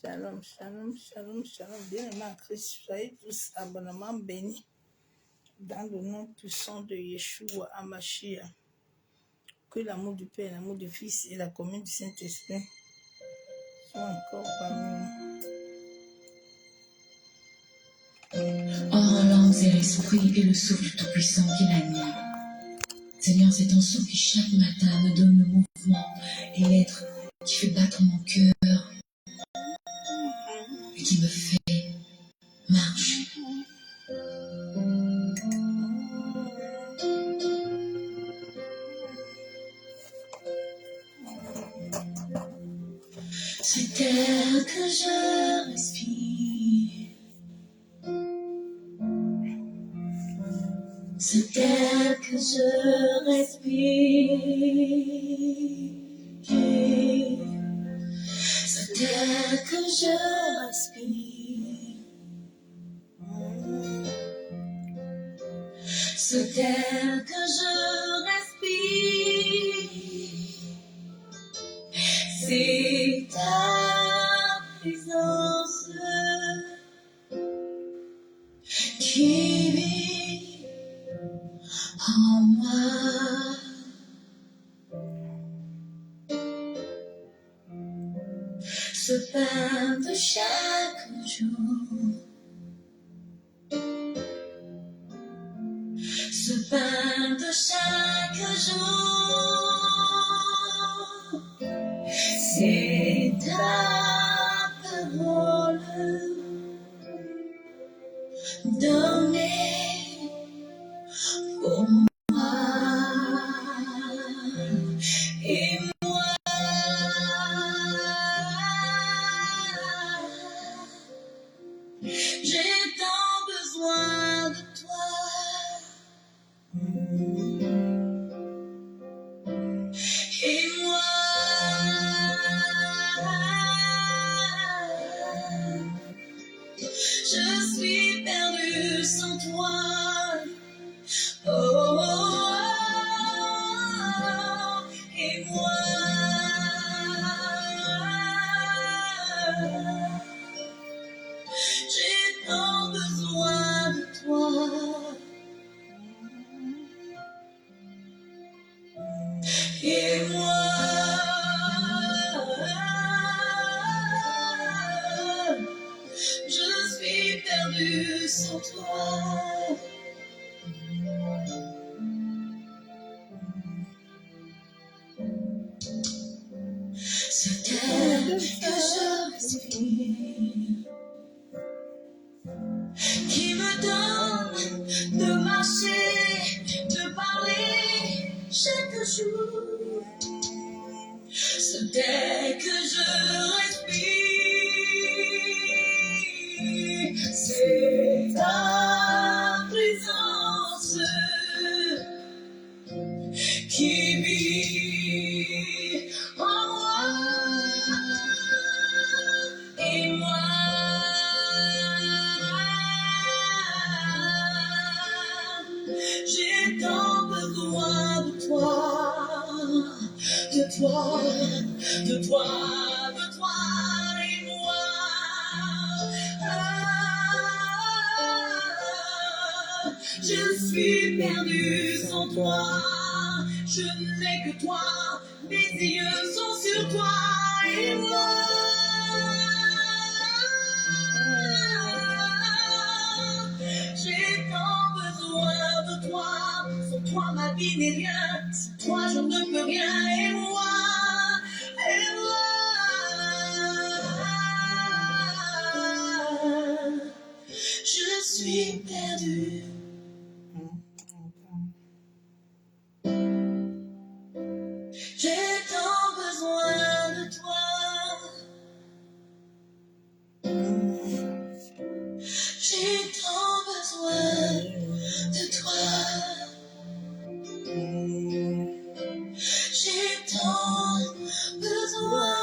Shalom, shalom, shalom, shalom. Bien-aimés en Christ, soyez tous abondamment bénis dans le nom puissant de Yeshua Hamashiach. Que l'amour du Père, l'amour du Fils et la communion du Saint-Esprit soient encore parmi nous. Or, langues et l'esprit et le souffle tout-puissant qui l'anime. Seigneur, c'est ton souffle qui chaque matin me donne le mouvement et l'être qui fait battre mon cœur et qui me fait marcher. C'est air que je respire. C'est air que je respire. C'est air que je respire. C'est air que je respire. C'est ta présence qui vit en moi. Ce pain de chaque jour, ce pain de chaque jour, c'est ta parole donnée pour moi. Et moi, j'ai tant besoin de toi. Et moi, je suis perdue sans toi. Oh, oh, oh, et moi, j'ai tant besoin de toi. Et moi, je suis perdue sans toi. C'est air que je respire qui me donne de marcher, de parler chaque jour. C'est air que je respire, c'est ta présence qui vit en moi. Et moi, j'ai tant besoin de toi, de toi, de toi, de toi et moi. Je suis perdue sans toi, je n'ai que toi, mes yeux sont sur toi et moi. J'ai tant besoin de toi, sans toi ma vie n'est rien, sans toi je ne peux rien et moi, et moi, je suis perdue. J'ai tant besoin de toi. J'ai tant besoin de toi. J'ai tant besoin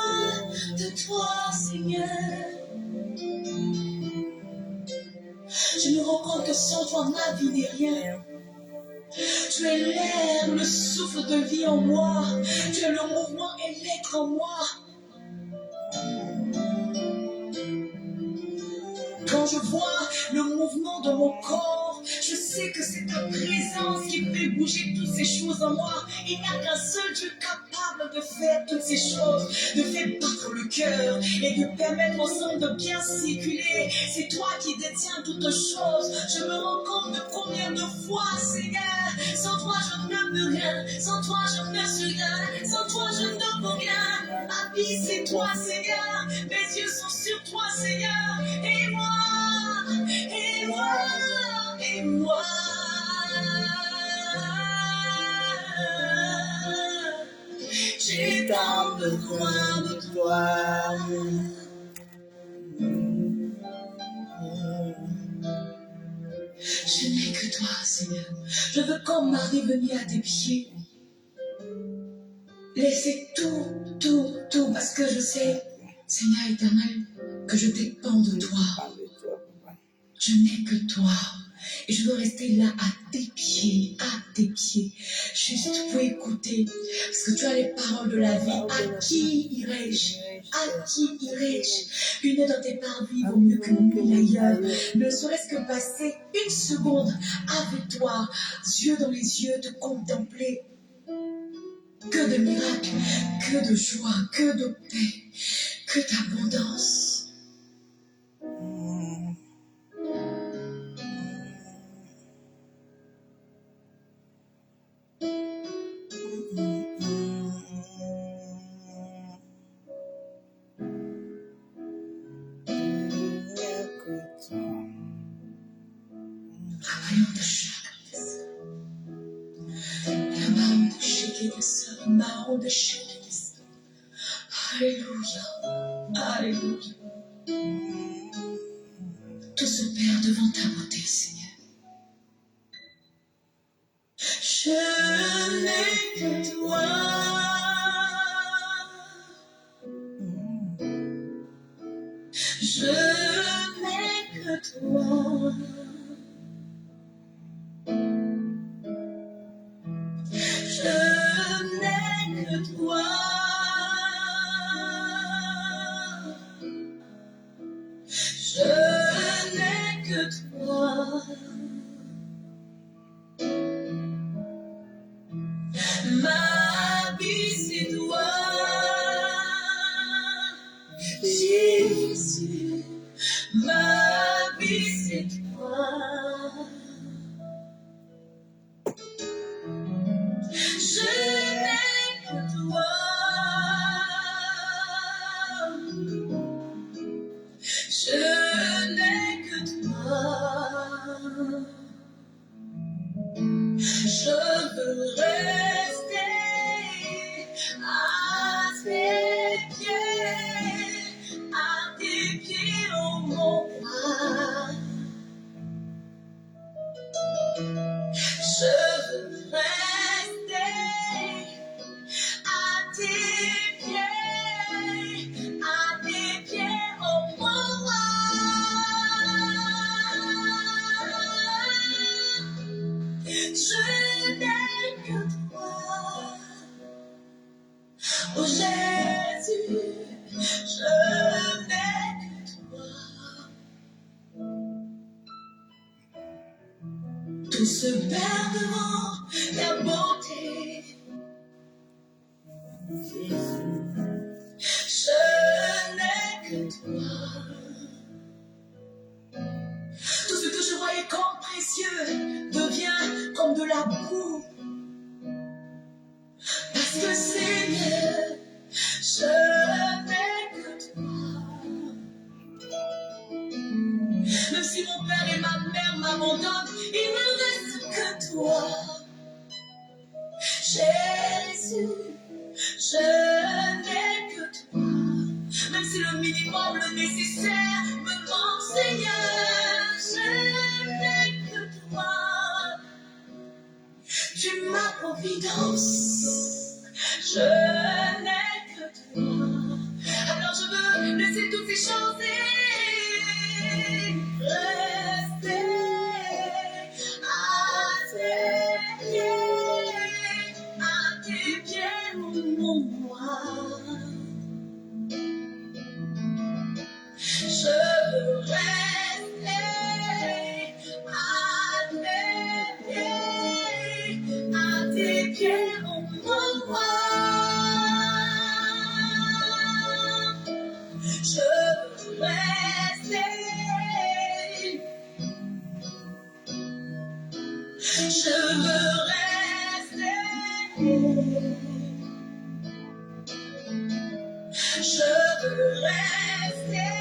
de toi, Seigneur. Je me rends compte que sans toi, ma vie n'est rien. Tu es l'air, le souffle de vie en moi. Tu es le mouvement et l'être en moi. je vois le mouvement de mon corps, je sais que c'est ta présence qui fait bouger toutes ces choses en moi. Il n'y a qu'un seul Dieu capable de faire toutes ces choses, de faire battre le cœur et de permettre au sang de bien circuler. C'est toi qui détiens toutes choses. Je me rends compte de combien de fois, Seigneur, sans toi je ne peux rien, sans toi je ne suis rien, sans toi je ne peux rien. Ma vie c'est toi, Seigneur, mes yeux sont sur toi, Seigneur, et moi, et moi, et moi. J'ai tant besoin de toi. Je n'ai que toi, Seigneur. Je veux comme Marie venir à tes pieds. Laisser tout, parce que je sais, Seigneur éternel, que je dépends de toi. Je n'ai que toi. Et je veux rester là à tes pieds, juste pour écouter. Parce que tu as les paroles de la vie. À qui irai-je? À qui irai-je? Une heure dans tes parvis vaut mieux que 1000 ailleurs. Ne serait-ce que passer une seconde avec toi, yeux dans les yeux, te contempler. Que de miracles, que de joie, que de paix, que d'abondance. Alléluia, alléluia. Tout se perd devant ta beauté, Seigneur. Je n'ai que toi. Je n'ai que toi. Je n'ai que toi. Je n'ai que toi. Ma vie c'est toi, Jésus. Ma vie c'est toi. Je n'ai que toi. Je n'ai que toi. Je veux rester à tes pieds, oh mon roi. Je veux rester à tes pieds, oh mon roi. Je n'ai que toi, oh Jésus, je n'ai que toi. Tout se perd devant ta beauté, Jésus. Je n'ai que toi. Tout ce que je voyais comme précieux devient comme de la boue. Parce que Seigneur, je n'ai que toi. Même si mon père et ma mère m'abandonnent, il ne reste que toi. Jésus, je n'ai que toi. Même si le minimum, le nécessaire me manque, Seigneur, je n'ai que toi. Tu es ma providence, je n'ai que toi. Alors je veux laisser toutes ces choses et rester à tes pieds, mon roi. Je veux rester rester. Je veux rester. Je veux rester.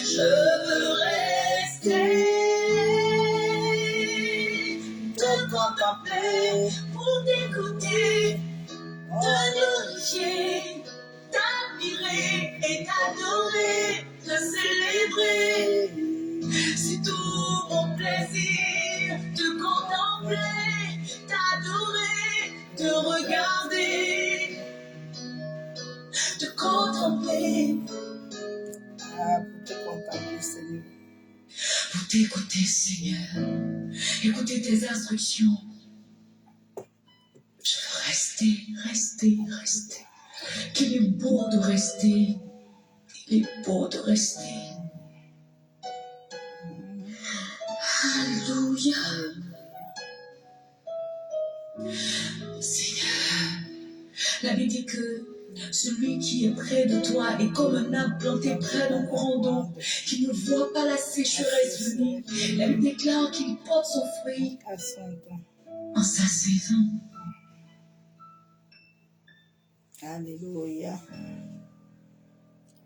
Je veux rester. Te contempler pour t'écouter, te glorifier, t'admirer et t'adorer, te célébrer. C'est tout mon plaisir, te contempler, t'adorer, te regarder, te contempler. Ah, pour te contempler, Seigneur. Pour t'écouter, Seigneur, écouter tes instructions. Je veux rester, rester, rester. Qu'il est beau de rester. Il est beau de rester. Alléluia. Seigneur, la Bible dit que celui qui est près de toi est comme un arbre planté près d'un courant d'eau, qui ne voit pas la sécheresse venir. La Bible déclare qu'il porte son fruit À son temps. en sa saison. Alléluia.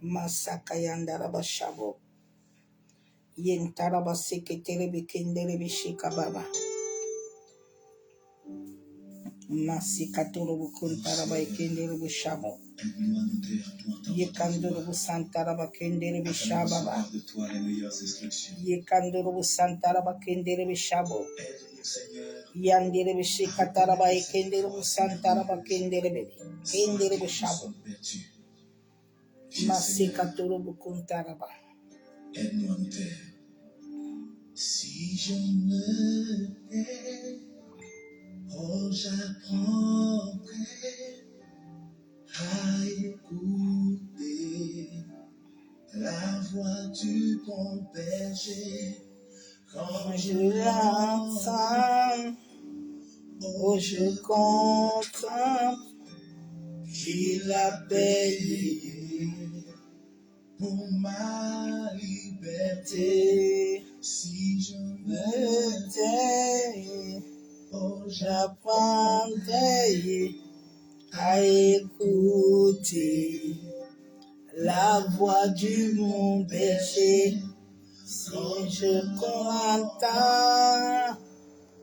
Masakayandaraba shabo. Yentaraba seketerebe kenderebe shikababa. Masikatorobu kuntaraba ekenderebe shabo. Yekandorobu santaraba kenderebe shababa. Yekandorobu santaraba kenderebe shabo. Yanderebe shikataraba ekenderebe santaraba kenderebe. Kenderebe shabo. Masikatorobu kuntaraba. Aide-nous à nous taire. Si je me tais, oh j'apprendrai à écouter la voix du bon berger. Quand Je l'entends, oh je contemple qu'il a payé pour ma liberté, si je me tais, oh j'apprendrai à écouter la voix du mon berger. Si je comprends,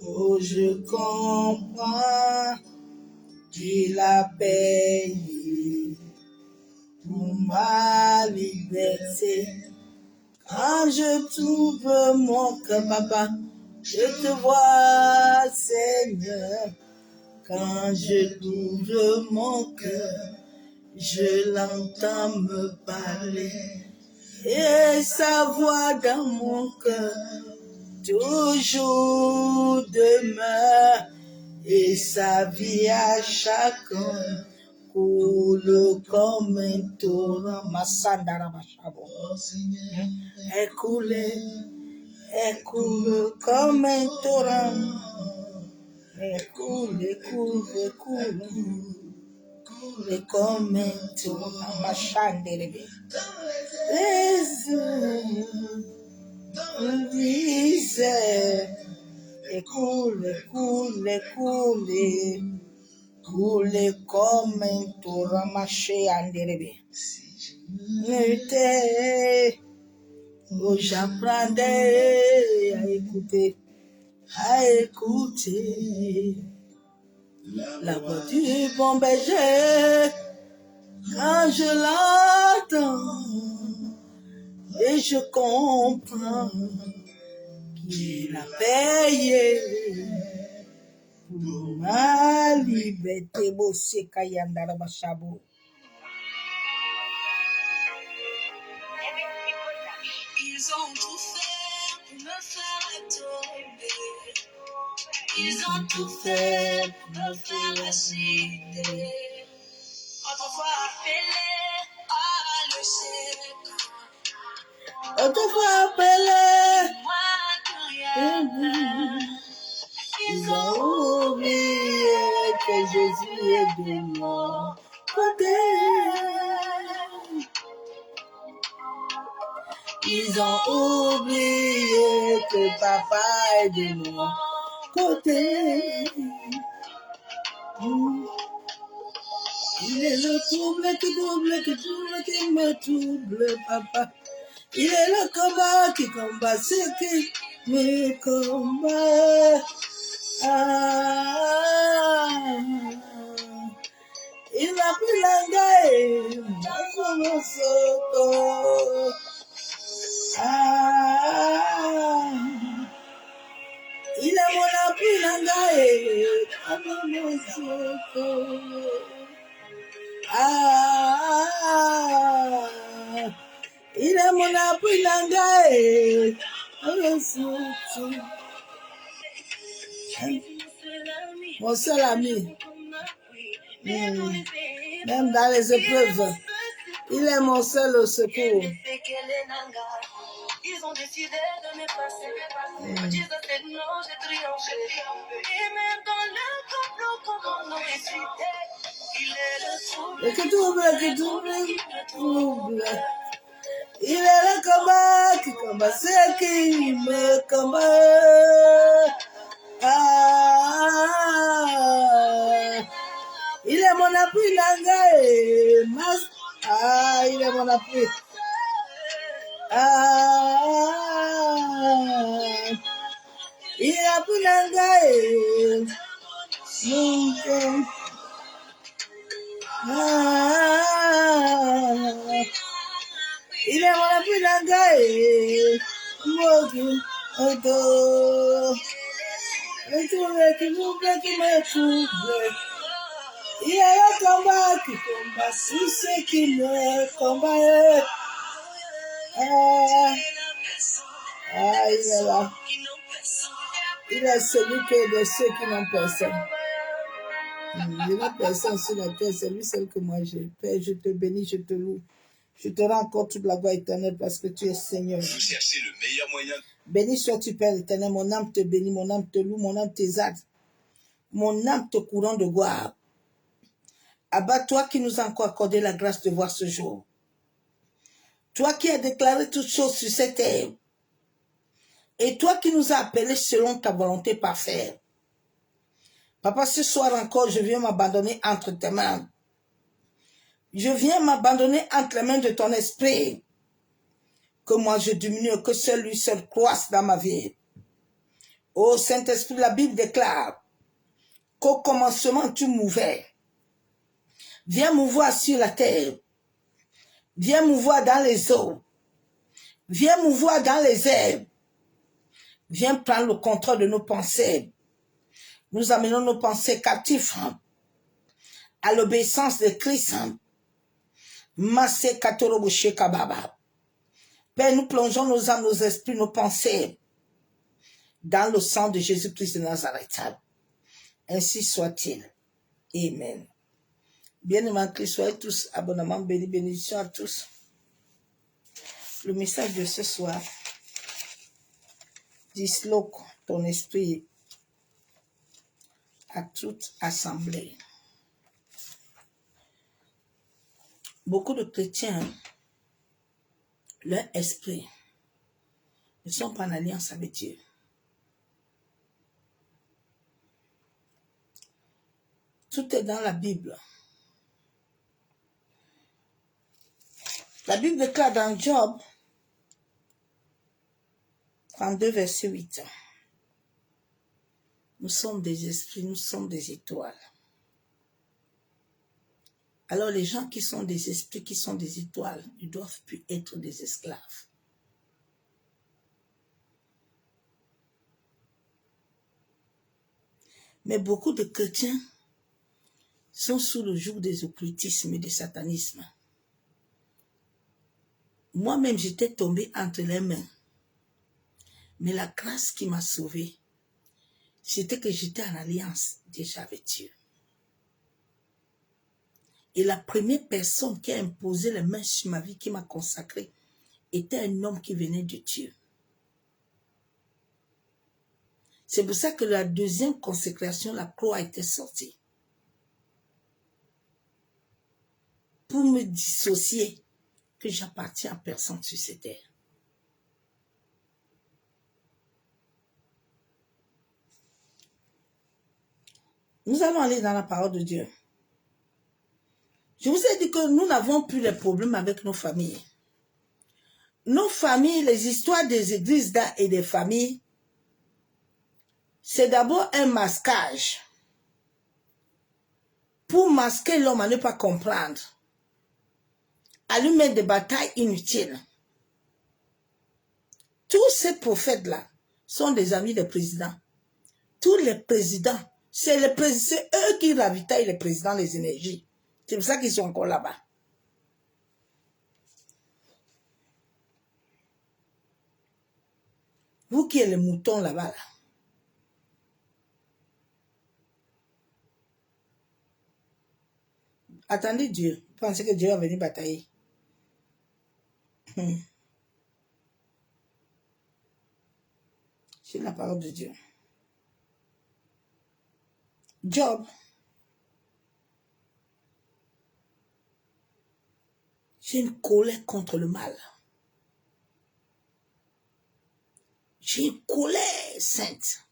oh je comprends qu'il a payé pour ma liberté. Quand je trouve mon cœur, papa, je te vois, Seigneur. Quand je trouve mon cœur, je l'entends me parler. Et sa voix dans mon cœur, toujours demeure. Et sa vie à chacun coule comme un torrent. Elle coule comme un torrent. Elle coule comme un torrent. Machandelebe. Et coule comme un torrent. Machandelebe. Oh, j'apprendrai à écouter la voix du bon berger. Quand je l'entends et je comprends qu'il a payé pour ma liberté. Ils ont tout fait pour me faire tomber. Ils ont tout fait pour me faire citer. Autrefois appelé à le séquent. Autrefois appelé, Moi que rien. ils ont oublié que Jésus est de mort. côté. Ils ont oublié que papa est de mon côté. Il est le trouble qui me trouble, papa. Il est le combat qui combat ceux qui me combattent. Il n'a plus la gaie, mon soto. Il a mon appui la gaie, mon soto. Il est mon appui la gaie, mon soto. Mon seul ami. Même dans les épreuves, il est mon seul secours. Ils ont décidé de m'effacer. Jesus said non, j'ai triomphé. Et même dans le complot, comment on aurait cité. Il est le trouble qui trouble. Il est le combat qui combat ceux qui me combattent. Il est mon appui, Nangae. Il est mon appui. Il est appui, Nangae. Il est mon appui, Nangae. Qui me trouble. Il est le combat qui combat tous ceux qui me combattent. Il est là. Il est celui qui est de ceux qui n'ont personne. Je n'ai personne sur la terre, c'est lui seul que moi j'ai. Père, je te bénis, je te loue. Je te rends encore toute la gloire éternelle parce que tu es Seigneur. Vous cherchez le meilleur moyen. Béni sois-tu, Père éternel. Mon âme te bénit, mon âme te loue, mon âme t'exalte. Mon âme te courant de gloire. Abba, toi qui nous as encore accordé la grâce de voir ce jour. Toi qui as déclaré toutes choses sur cette terre. Et toi qui nous as appelés selon ta volonté parfaite. Papa, ce soir encore, je viens m'abandonner entre tes mains. Je viens m'abandonner entre les mains de ton esprit. Que moi je diminue, que seul lui seul croisse dans ma vie. Ô Saint-Esprit, la Bible déclare qu'au commencement tu mouvais. Viens mouvoir sur la terre. Viens mouvoir dans les eaux. Viens mouvoir dans les airs. Viens prendre le contrôle de nos pensées. Nous amenons nos pensées captives à l'obéissance de Christ. Massé Katoroboché Kababa. Père, nous plongeons nos âmes, nos esprits, nos pensées dans le sang de Jésus-Christ de Nazareth. Ainsi soit-il. Amen. Bien-aimés en Christ, soyez tous abondamment bénis, bénédictions à tous. Le message de ce soir, disloque ton esprit à toute assemblée. Beaucoup de chrétiens, leur esprit, ne sont pas en alliance avec Dieu. Tout est dans la Bible. La Bible déclare dans Job 32, verset 8. Nous sommes des esprits, nous sommes des étoiles. Alors les gens qui sont des esprits, qui sont des étoiles, ne doivent plus être des esclaves. Mais beaucoup de chrétiens sont sous le joug des occultismes et du satanisme. Moi-même, j'étais tombée entre les mains. Mais la grâce qui m'a sauvée, c'était que j'étais en alliance déjà avec Dieu. Et la première personne qui a imposé les mains sur ma vie, qui m'a consacrée, était un homme qui venait de Dieu. C'est pour ça que la deuxième consécration, la croix était sortie. pour me dissocier que j'appartiens à personne sur cette terre. Nous allons aller dans la parole de Dieu. Je vous ai dit que nous n'avons plus les problèmes avec nos familles. Nos familles, les histoires des églises et des familles, c'est d'abord un masquage pour masquer l'homme à ne pas comprendre, à lui mettre des batailles inutiles. Tous ces prophètes-là sont des amis des présidents. Tous les présidents, c'est eux qui ravitaillent les présidents les énergies. C'est pour ça qu'ils sont encore là-bas. Vous qui êtes les moutons là-bas, là. Attendez Dieu. Vous pensez que Dieu va venir batailler. C'est la parole de Dieu. Job. J'ai une colère contre le mal. J'ai une colère sainte.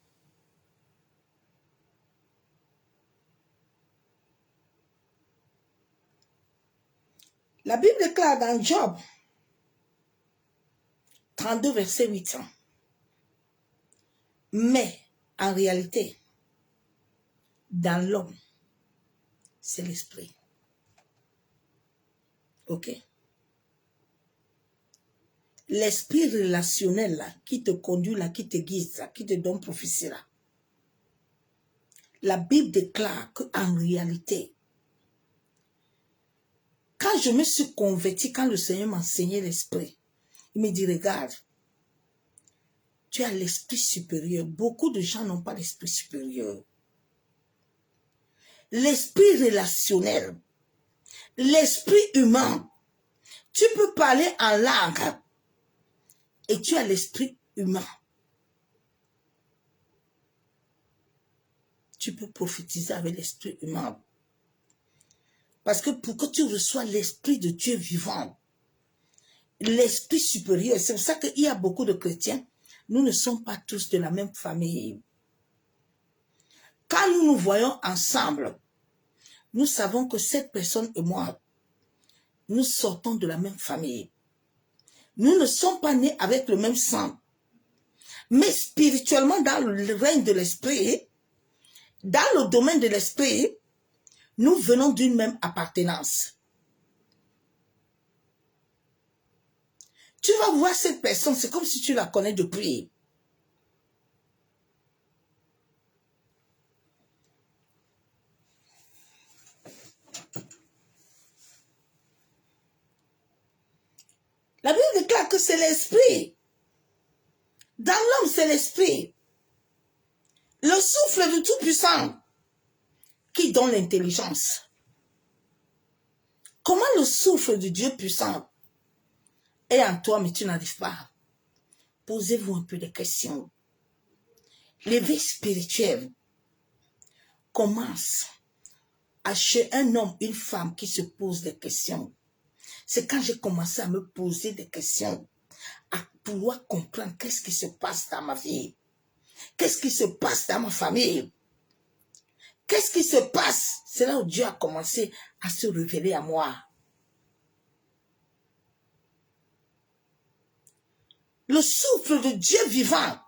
La Bible déclare dans Job 32, verset 8. Mais en réalité, dans l'homme, c'est l'esprit. Ok? L'esprit relationnel là, qui te conduit là, qui te guide là, qui te donne prophétie là. La Bible déclare qu'en réalité, quand je me suis converti, quand le Seigneur m'enseignait l'esprit, il me dit, regarde, tu as l'esprit supérieur. Beaucoup de gens n'ont pas l'esprit supérieur. L'esprit relationnel, l'esprit humain. Tu peux parler en langue et tu as l'esprit humain. Tu peux prophétiser avec l'esprit humain. Parce que pour que tu reçois l'esprit de Dieu vivant, l'esprit supérieur, c'est pour ça qu'il y a beaucoup de chrétiens, nous ne sommes pas tous de la même famille. Quand nous nous voyons ensemble, nous savons que cette personne et moi, nous sortons de la même famille. Nous ne sommes pas nés avec le même sang. Mais spirituellement, dans le règne de l'esprit, dans le domaine de l'esprit, nous venons d'une même appartenance. Tu vas voir cette personne, c'est comme si tu la connais depuis. La Bible déclare que c'est l'esprit. Dans l'homme, c'est l'esprit. Le souffle du Tout-Puissant qui donne l'intelligence. Comment le souffle du Dieu puissant est en toi, mais tu n'arrives pas? Posez-vous un peu de questions. L'éveil spirituel commence à chez un homme, une femme qui se pose des questions. C'est quand j'ai commencé à me poser des questions, à pouvoir comprendre qu'est-ce qui se passe dans ma vie, qu'est-ce qui se passe dans ma famille, qu'est-ce qui se passe. C'est là où Dieu a commencé à se révéler à moi. Le souffle de Dieu vivant,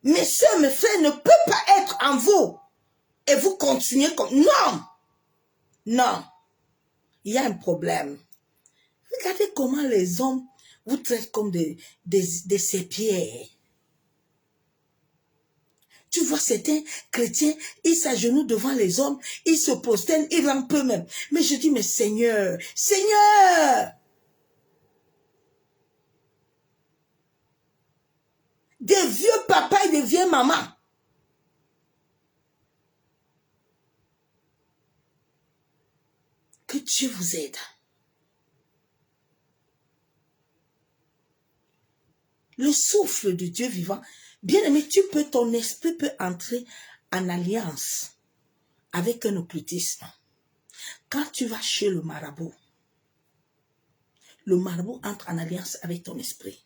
mes soeurs, mes frères, ne peut pas être en vous et vous continuez comme... Non! Non! Il y a un problème. Regardez comment les hommes vous traitent comme des serpillères. Tu vois certains chrétiens, ils s'agenouillent devant les hommes, ils se prosternent, ils rampent eux-mêmes. Mais je dis, mais Seigneur, Seigneur! Des vieux papas et des vieilles mamans. Que Dieu vous aide. Le souffle de Dieu vivant. Bien aimé, ton esprit peut entrer en alliance avec un occultisme. Quand tu vas chez le marabout entre en alliance avec ton esprit.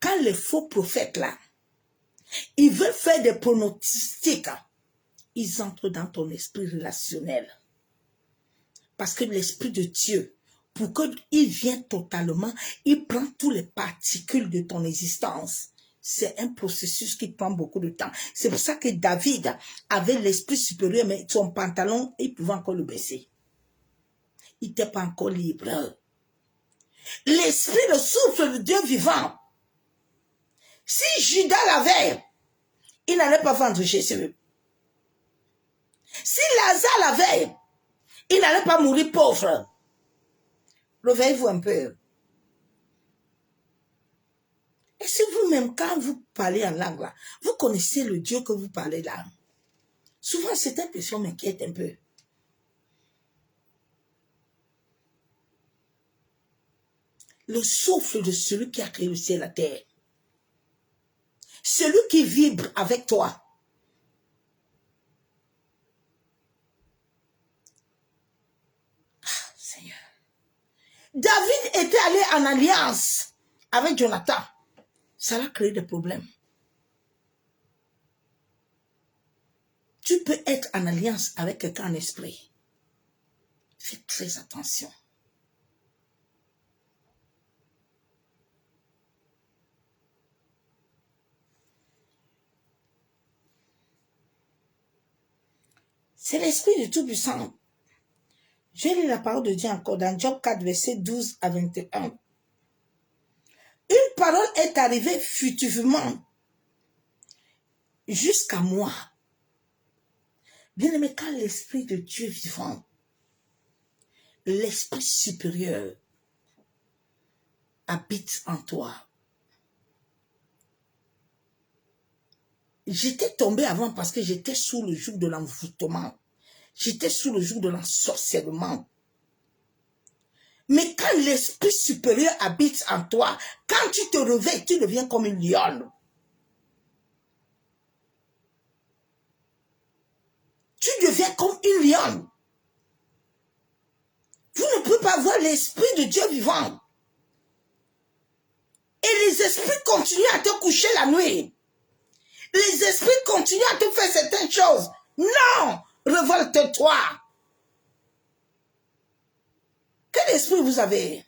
Quand les faux prophètes là, ils veulent faire des pronostics, ils entrent dans ton esprit relationnel. Parce que l'esprit de Dieu, pour qu'il vienne totalement, il prend toutes les particules de ton existence. C'est un processus qui prend beaucoup de temps. C'est pour ça que David avait l'esprit supérieur, mais son pantalon, il pouvait encore le baisser. Il n'était pas encore libre. L'esprit, le souffle de Dieu vivant. Si Judas l'avait, il n'allait pas vendre Jésus. Si Lazare l'avait, il n'allait pas mourir pauvre. Réveillez-vous un peu. Et si vous-même, quand vous parlez en langue, là, vous connaissez le Dieu que vous parlez là. Souvent, cette impression m'inquiète un peu. Le souffle de celui qui a créé le ciel et la terre. Celui qui vibre avec toi. Ah, Seigneur. David était allé en alliance avec Jonathan. Ça a créé des problèmes. Tu peux être en alliance avec quelqu'un en esprit. Fais très attention. C'est l'esprit du Tout-Puissant. Je lis la parole de Dieu encore dans Job 4, verset 12 à 21. Une parole est arrivée furtivement jusqu'à moi. Bien aimé, quand l'esprit de Dieu vivant, l'esprit supérieur habite en toi. J'étais tombé avant parce que j'étais sous le joug de l'envoûtement. J'étais sous le joug de l'ensorcellement. Mais quand l'esprit supérieur habite en toi, quand tu te réveilles, tu deviens comme une lionne. Tu deviens comme une lionne. Vous ne pouvez pas voir l'esprit de Dieu vivant. Et les esprits continuent à te coucher la nuit. Les esprits continuent à te faire certaines choses. Non! Révolte-toi. Quel esprit vous avez?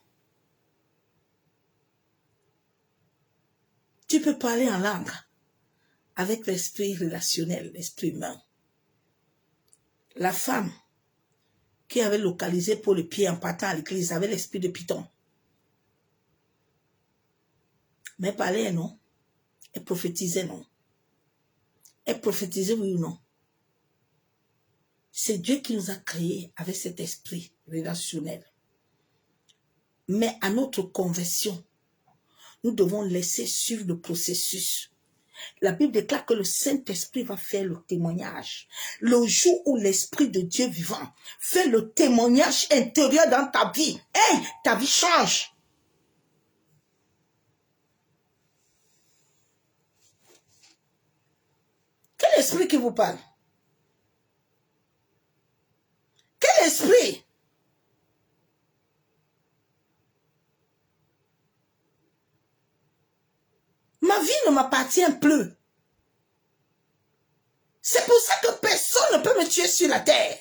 Tu peux parler en langue avec l'esprit relationnel, l'esprit humain. La femme qui avait localisé pour le pied en partant à l'église avait l'esprit de Python. Mais parlait, non? Elle prophétisait, non? Elle prophétisait, oui ou non? C'est Dieu qui nous a créés avec cet esprit relationnel. Mais à notre conversion, nous devons laisser suivre le processus. La Bible déclare que le Saint-Esprit va faire le témoignage. Le jour où l'Esprit de Dieu vivant fait le témoignage intérieur dans ta vie, hey, ta vie change. Quel esprit qui vous parle? Quel esprit? Ma vie ne m'appartient plus. C'est pour ça que personne ne peut me tuer sur la terre.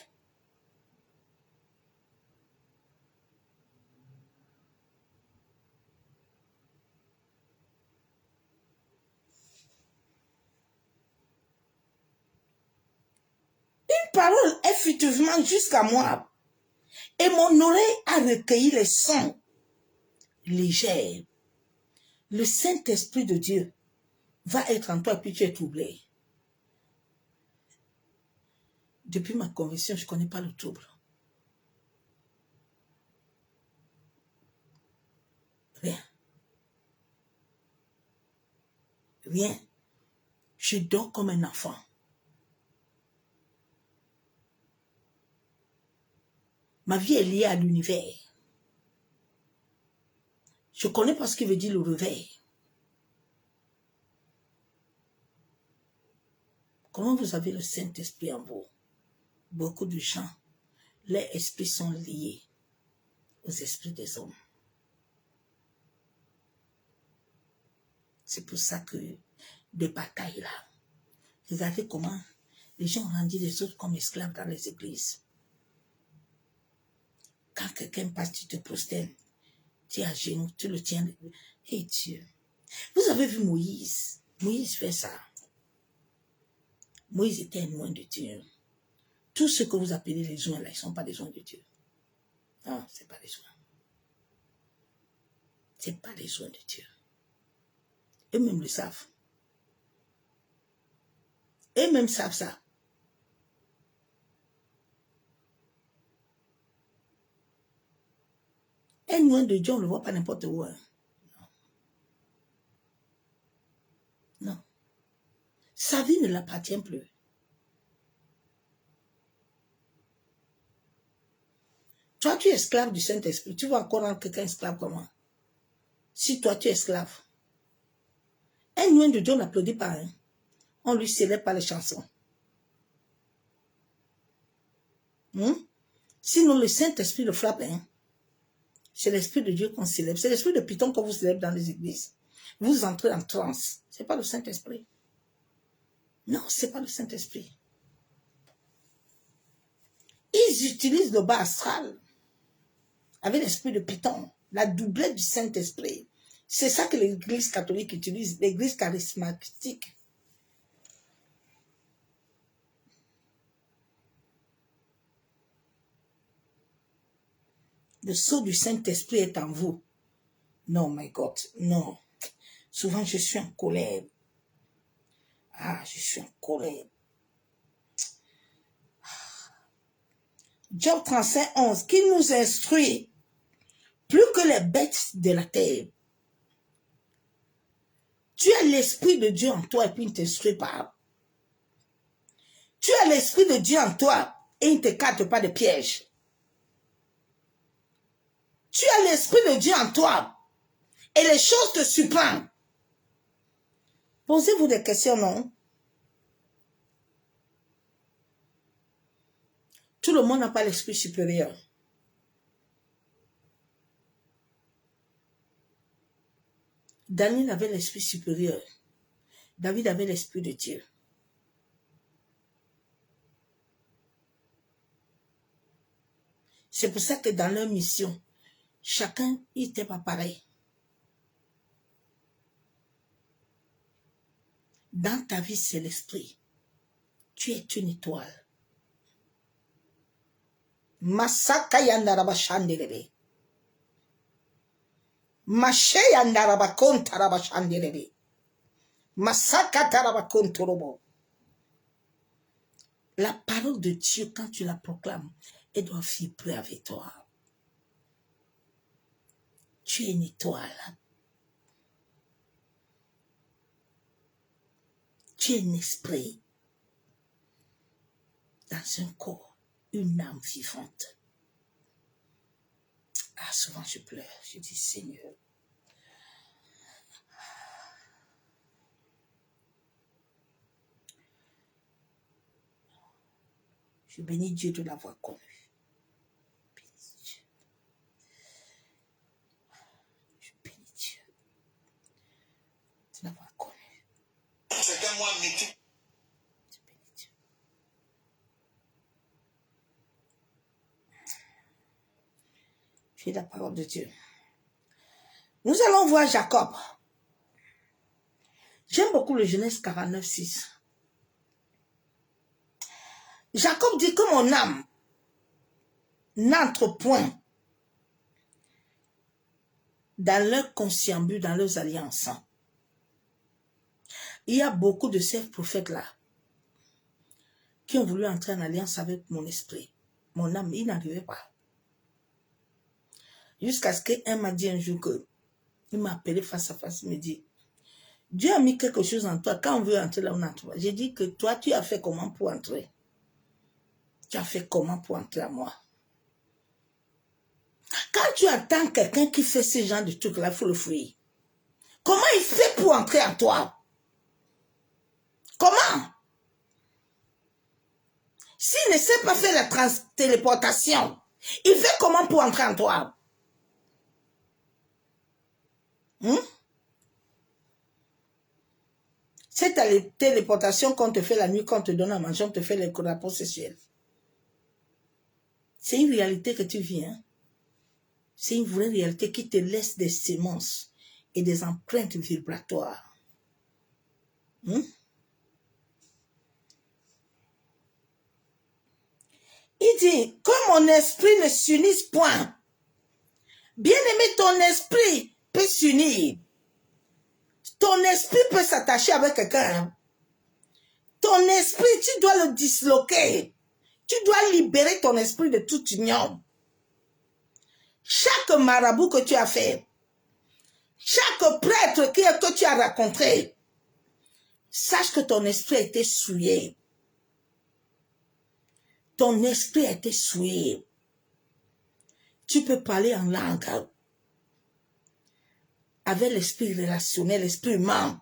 Une parole est furtivement jusqu'à moi. Et mon oreille a recueilli les sons légers. Le Saint-Esprit de Dieu va être en toi et puis tu es troublé. Depuis ma conversion, je ne connais pas le trouble. Rien. Rien. Je dors comme un enfant. Ma vie est liée à l'univers. Je connais pas ce qui veut dire le réveil. Comment vous avez le Saint-Esprit en vous? Beaucoup de gens, les esprits sont liés aux esprits des hommes. C'est pour ça que des batailles là. Regardez comment les gens ont rendu les autres comme esclaves dans les églises. Quand quelqu'un passe, tu te prosternes, tu es à genoux, tu le tiens. Hey Dieu. Vous avez vu Moïse? Moïse fait ça. Moïse était un loin de Dieu. Tout ce que vous appelez les joints là, ils ne sont pas des joints de Dieu. Non, ce n'est pas des joints. Ce n'est pas des joints de Dieu. Eux-mêmes le savent. Eux-mêmes savent ça. Un loin de Dieu, on ne le voit pas n'importe où. Hein. Non. Non. Sa vie ne l'appartient plus. Toi, tu es esclave du Saint-Esprit. Tu vas encore rendre quelqu'un esclave comment? Si toi, tu es esclave. Un loin de Dieu, on n'applaudit pas. Hein. On lui célèbre par les chansons. Sinon, le Saint-Esprit le frappe. Hein. C'est l'Esprit de Dieu qu'on célèbre. C'est l'Esprit de Python qu'on vous célèbre dans les églises. Vous entrez en transe. Ce n'est pas le Saint-Esprit. Non, ce n'est pas le Saint-Esprit. Ils utilisent le bas astral avec l'Esprit de Python, la doublette du Saint-Esprit. C'est ça que l'Église catholique utilise, l'Église charismatique. Le sceau du Saint-Esprit est en vous. Non, my God, non. Souvent, je suis en colère. Ah, je suis en colère. Job 35, 11, qui nous instruit plus que les bêtes de la terre. Tu as l'Esprit de Dieu en toi et puis il ne t'instruit pas. Tu as l'Esprit de Dieu en toi et il ne te carte pas de piège. Tu as l'Esprit de Dieu en toi et les choses te surprennent. Posez-vous des questions, non? Tout le monde n'a pas l'esprit supérieur. Daniel avait l'esprit supérieur. David avait l'esprit de Dieu. C'est pour ça que dans leur mission, chacun n'était pas pareil. Dans ta vie, c'est l'esprit. Tu es une étoile. Masaka yandaraba shandelebe. Mashe yandaraba kontaraba shandelebe. Masaka taraba kontorobo. La parole de Dieu, quand tu la proclames, elle doit vibrer avec toi. Tu es une étoile. Tu es un esprit dans un corps. Une âme vivante. Ah, souvent je pleure. Je dis, Seigneur. Je bénis Dieu de l'avoir connu. Bénis Dieu. Je bénis Dieu de l'avoir connu. C'était moi, mythique. C'est la parole de Dieu. Nous allons voir Jacob. J'aime beaucoup le Genèse 49, 6. Jacob dit que mon âme n'entre point dans leurs conciliabule, dans leurs alliances. Il y a beaucoup de ces prophètes-là qui ont voulu entrer en alliance avec mon esprit. Mon âme, il n'arrivait pas. Jusqu'à ce qu'un m'a dit un jour que, il m'a appelé face à face, il me dit, Dieu a mis quelque chose en toi, quand on veut entrer là, on entre pas. J'ai dit que toi, tu as fait comment pour entrer? Tu as fait comment pour entrer à moi? Quand tu attends quelqu'un qui fait ce genre de trucs là, il faut le fuir. Comment il fait pour entrer en toi? Comment? S'il ne sait pas faire la téléportation, il fait comment pour entrer en toi? Cette téléportation qu'on te fait la nuit, qu'on te donne à manger, on te fait les rapports sexuels. C'est une réalité que tu vis. Hein? C'est une vraie réalité qui te laisse des sémences et des empreintes vibratoires. Il dit, que mon esprit ne s'unisse point. Bien-aimé, ton esprit peut s'unir. Ton esprit peut s'attacher avec quelqu'un. Ton esprit, tu dois le disloquer. Tu dois libérer ton esprit de toute union. Chaque marabout que tu as fait, chaque prêtre que tu as rencontré, sache que ton esprit a été souillé. Ton esprit a été souillé. Tu peux parler en langue avec l'esprit relationnel, l'esprit humain.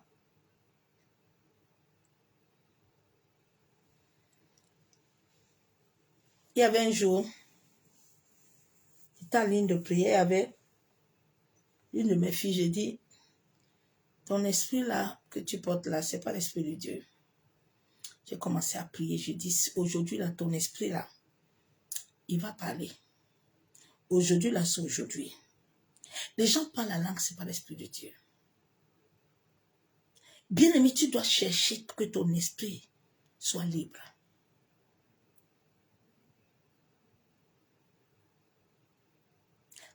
Il y avait un jour, j'étais en ligne de prière avec une de mes filles, j'ai dit, ton esprit là que tu portes là, c'est pas l'esprit de Dieu. J'ai commencé à prier, j'ai dit, aujourd'hui là, ton esprit là, il va parler. Aujourd'hui là, c'est aujourd'hui. Les gens parlent la langue, c'est pas l'esprit de Dieu. Bien-aimé, tu dois chercher que ton esprit soit libre.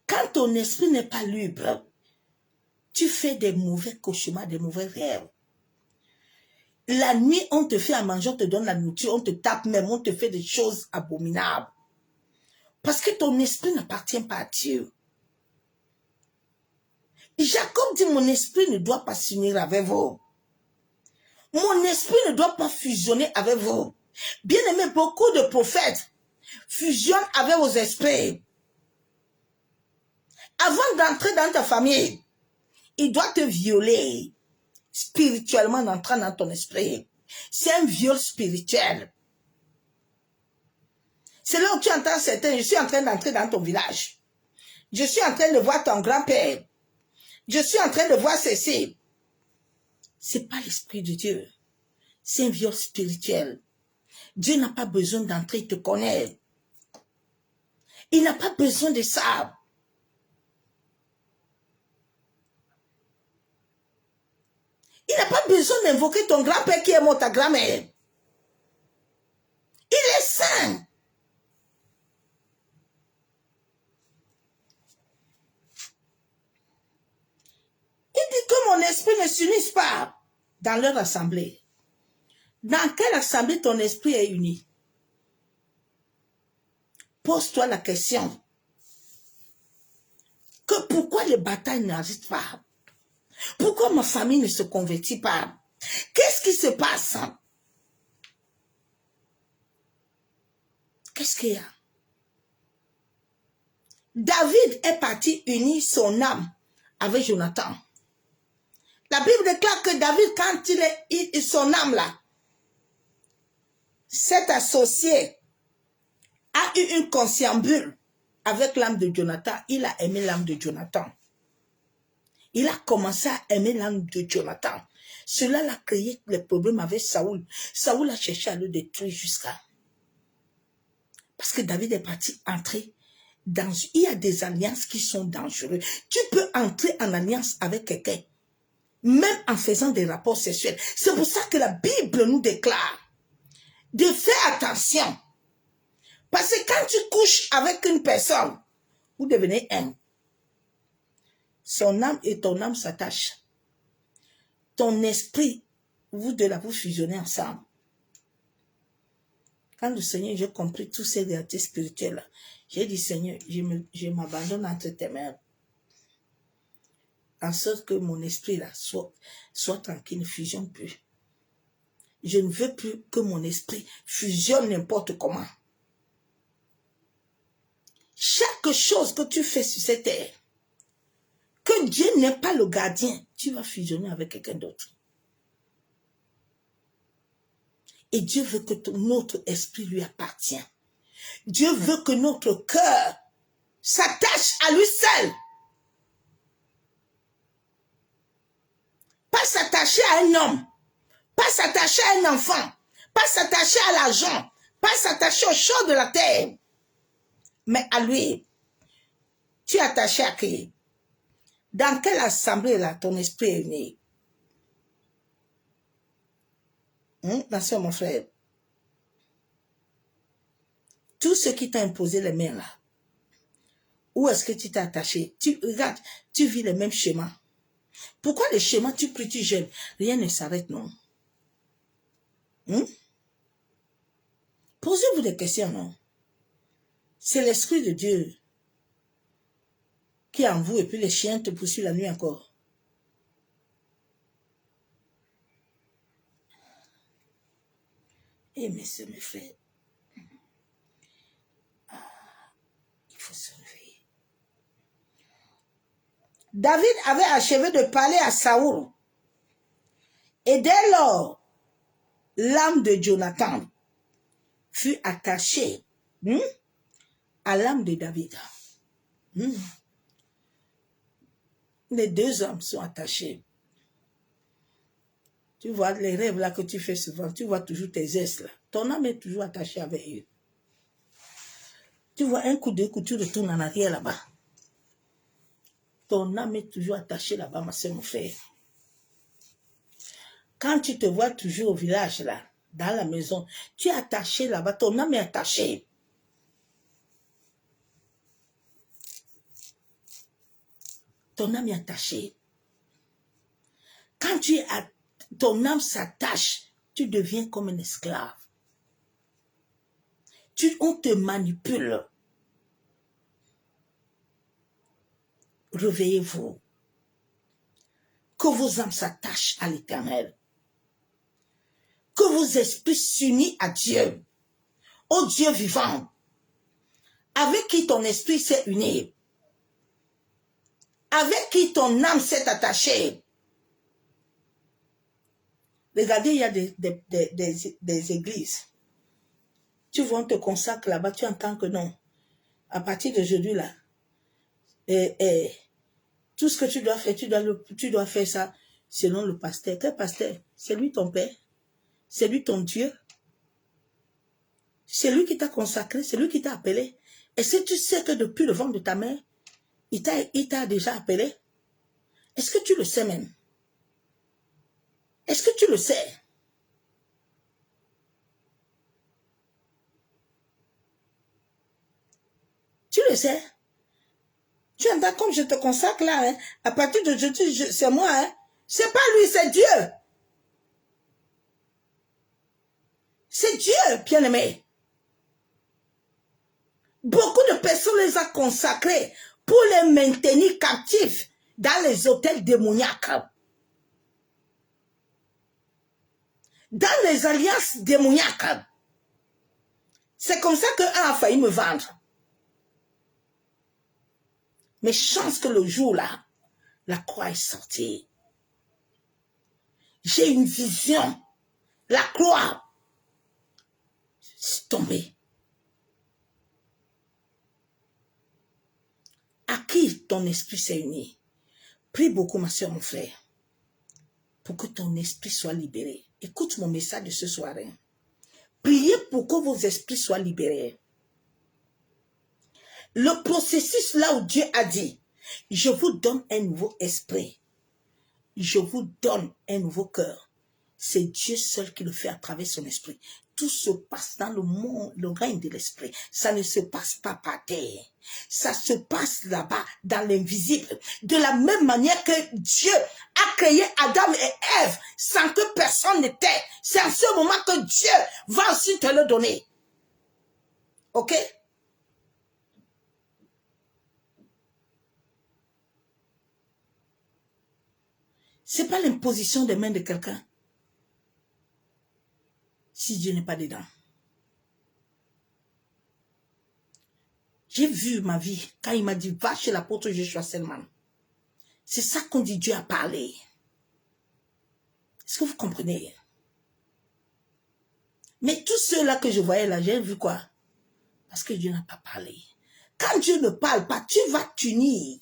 Quand ton esprit n'est pas libre, tu fais des mauvais cauchemars, des mauvais rêves. La nuit, on te fait à manger, on te donne la nourriture, on te tape même, on te fait des choses abominables. Parce que ton esprit n'appartient pas à Dieu. Jacob dit, mon esprit ne doit pas s'unir avec vous. Mon esprit ne doit pas fusionner avec vous. Bien aimé, beaucoup de prophètes fusionnent avec vos esprits. Avant d'entrer dans ta famille, il doit te violer spirituellement en entrant dans ton esprit. C'est un viol spirituel. C'est là où tu entends certains, je suis en train d'entrer dans ton village. Je suis en train de voir ton grand-père. Je suis en train de voir ceci. C'est pas l'esprit de Dieu. C'est un viol spirituel. Dieu n'a pas besoin d'entrer, il te connaît. Il n'a pas besoin de ça. Il n'a pas besoin d'invoquer ton grand-père qui est mort, ta grand-mère. Il est saint. Il dit que mon esprit ne s'unisse pas dans leur assemblée. Dans quelle assemblée ton esprit est uni? Pose-toi la question. Que pourquoi les batailles n'arrêtent pas? Pourquoi ma famille ne se convertit pas? Qu'est-ce qui se passe? Qu'est-ce qu'il y a? David est parti unir son âme avec Jonathan. La Bible déclare que David, quand il est son âme là, s'est associé, a eu une conciliabule avec l'âme de Jonathan. Il a aimé l'âme de Jonathan. Il a commencé à aimer l'âme de Jonathan. Cela l'a créé les problèmes avec Saoul. Saoul a cherché à le détruire jusqu'à... Parce que David est parti entrer dans... Il y a des alliances qui sont dangereuses. Tu peux entrer en alliance avec quelqu'un, même en faisant des rapports sexuels. C'est pour ça que la Bible nous déclare de faire attention. Parce que quand tu couches avec une personne, vous devenez un. Son âme et ton âme s'attachent. Ton esprit, vous deux là, vous fusionnez ensemble. Quand le Seigneur, j'ai compris tous ces réalités spirituelles, j'ai dit, Seigneur, je m'abandonne entre tes mains. En sorte que mon esprit là soit tranquille, ne fusionne plus. Je ne veux plus que mon esprit fusionne n'importe comment. Chaque chose que tu fais sur cette terre, que Dieu n'est pas le gardien, tu vas fusionner avec quelqu'un d'autre. Et Dieu veut que notre esprit lui appartienne. Dieu veut que notre cœur s'attache à lui seul. Pas s'attacher à un homme, pas s'attacher à un enfant, pas s'attacher à l'argent, pas s'attacher aux choses de la terre, mais à lui. Tu es attaché à qui? Dans quelle assemblée là ton esprit est né? Ma soeur, mon frère, tout ce qui t'a imposé les mains là, où est-ce que tu t'es attaché? Regarde, tu vis les mêmes schémas. Pourquoi les schémas, tu pries, tu jeûnes? Rien ne s'arrête, non? Posez-vous des questions, non? C'est l'Esprit de Dieu qui est en vous et puis les chiens te poursuivent la nuit encore. Eh, mes soeurs, mes frères, il faut se réveiller. David avait achevé de parler à Saoul. Et dès lors, l'âme de Jonathan fut attachée à l'âme de David. Les deux âmes sont attachées. Tu vois les rêves là que tu fais souvent, tu vois toujours tes ex là. Ton âme est toujours attachée avec eux. Tu vois un coup, deux coups, tu retournes en arrière là-bas. Ton âme est toujours attachée là-bas, ma soeur, mon frère. Quand tu te vois toujours au village là, dans la maison, tu es attaché là-bas, ton âme est attachée. Ton âme est attachée. Quand ton âme s'attache, tu deviens comme un esclave. On te manipule. Réveillez-vous. Que vos âmes s'attachent à l'Éternel. Que vos esprits s'unissent à Dieu. Au Dieu vivant. Avec qui ton esprit s'est uni. Avec qui ton âme s'est attachée. Regardez, il y a des églises. Tu vois, on te consacre là-bas, tu entends que non. À partir d'aujourd'hui là, tout ce que tu dois faire, tu dois faire ça selon le pasteur. Quel pasteur? C'est lui ton père. C'est lui ton Dieu. C'est lui qui t'a consacré, c'est lui qui t'a appelé. Est-ce que tu sais que depuis le ventre de ta mère, il t'a déjà appelé? Est-ce que tu le sais même? Est-ce que tu le sais? Tu le sais? Tu entends comme je te consacre là, hein? À partir d'aujourd'hui, c'est moi, hein? C'est pas lui, c'est Dieu. C'est Dieu, bien-aimé. Beaucoup de personnes les ont consacrés pour les maintenir captifs dans les hôtels démoniaques. Dans les alliances démoniaques. C'est comme ça qu'un a failli me vendre. Mais chance que le jour là, la croix est sortie. J'ai une vision. La croix est tombée. À qui ton esprit s'est uni? Prie beaucoup, ma soeur, mon frère, pour que ton esprit soit libéré. Écoute mon message de ce soir. Priez pour que vos esprits soient libérés. Le processus là où Dieu a dit, je vous donne un nouveau esprit. Je vous donne un nouveau cœur. C'est Dieu seul qui le fait à travers son esprit. Tout se passe dans le monde, le règne de l'esprit. Ça ne se passe pas par terre. Ça se passe là-bas, dans l'invisible. De la même manière que Dieu a créé Adam et Ève sans que personne n'était. C'est en ce moment que Dieu va aussi te le donner. Ok? C'est pas l'imposition des mains de quelqu'un. Si Dieu n'est pas dedans. J'ai vu ma vie quand il m'a dit, va chez l'apôtre Joshua Selman. C'est ça qu'on dit Dieu a parlé. Est-ce que vous comprenez? Mais tous ceux-là que je voyais là, j'ai vu quoi? Parce que Dieu n'a pas parlé. Quand Dieu ne parle pas, tu vas t'unir.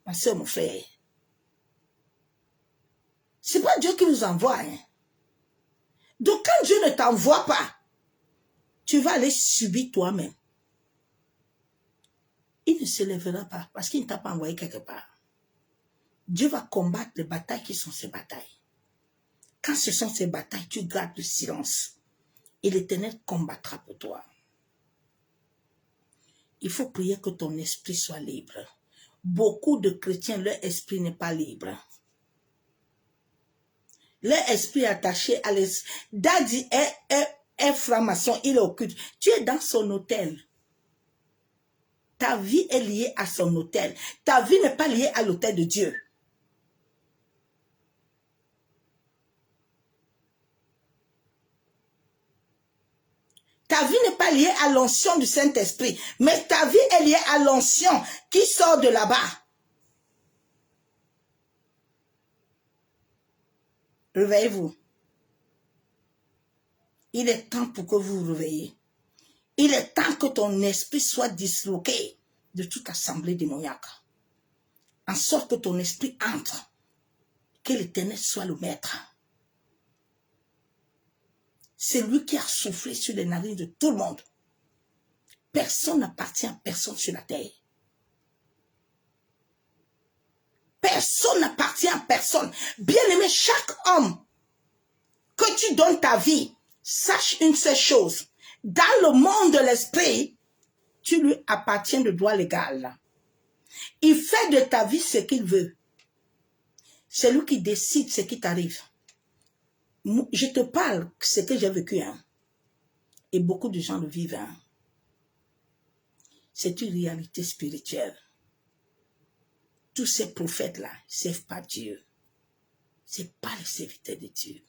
Ma soeur, mon frère. C'est pas Dieu qui nous envoie. Hein. Donc quand Dieu ne t'envoie pas, tu vas aller subir toi-même. Il ne se lèvera pas parce qu'il ne t'a pas envoyé quelque part. Dieu va combattre les batailles qui sont ses batailles. Quand ce sont ces batailles, tu gardes le silence. Et l'Éternel combattra pour toi. Il faut prier que ton esprit soit libre. Beaucoup de chrétiens, leur esprit n'est pas libre. Leur esprit est attaché à l'esprit. Daddy est franc-maçon, il est occulte. Tu es dans son hôtel. Ta vie est liée à son hôtel. Ta vie n'est pas liée à l'hôtel de Dieu. Ta vie n'est pas liée à l'onction du Saint-Esprit, mais ta vie est liée à l'onction qui sort de là-bas. Réveillez-vous. Il est temps pour que vous vous réveillez. Il est temps que ton esprit soit disloqué de toute assemblée démoniaque. En sorte que ton esprit entre. Que l'Éternel soit le maître. C'est lui qui a soufflé sur les narines de tout le monde. Personne n'appartient à personne sur la terre. Personne n'appartient à personne. Bien-aimé, chaque homme que tu donnes ta vie, sache une seule chose. Dans le monde de l'esprit, tu lui appartiens de droit légal. Il fait de ta vie ce qu'il veut. C'est lui qui décide ce qui t'arrive. Je te parle de ce que j'ai vécu. Hein. Et beaucoup de gens le vivent. Hein. C'est une réalité spirituelle. Tous ces prophètes-là ne servent pas Dieu. Ce n'est pas les serviteurs de Dieu.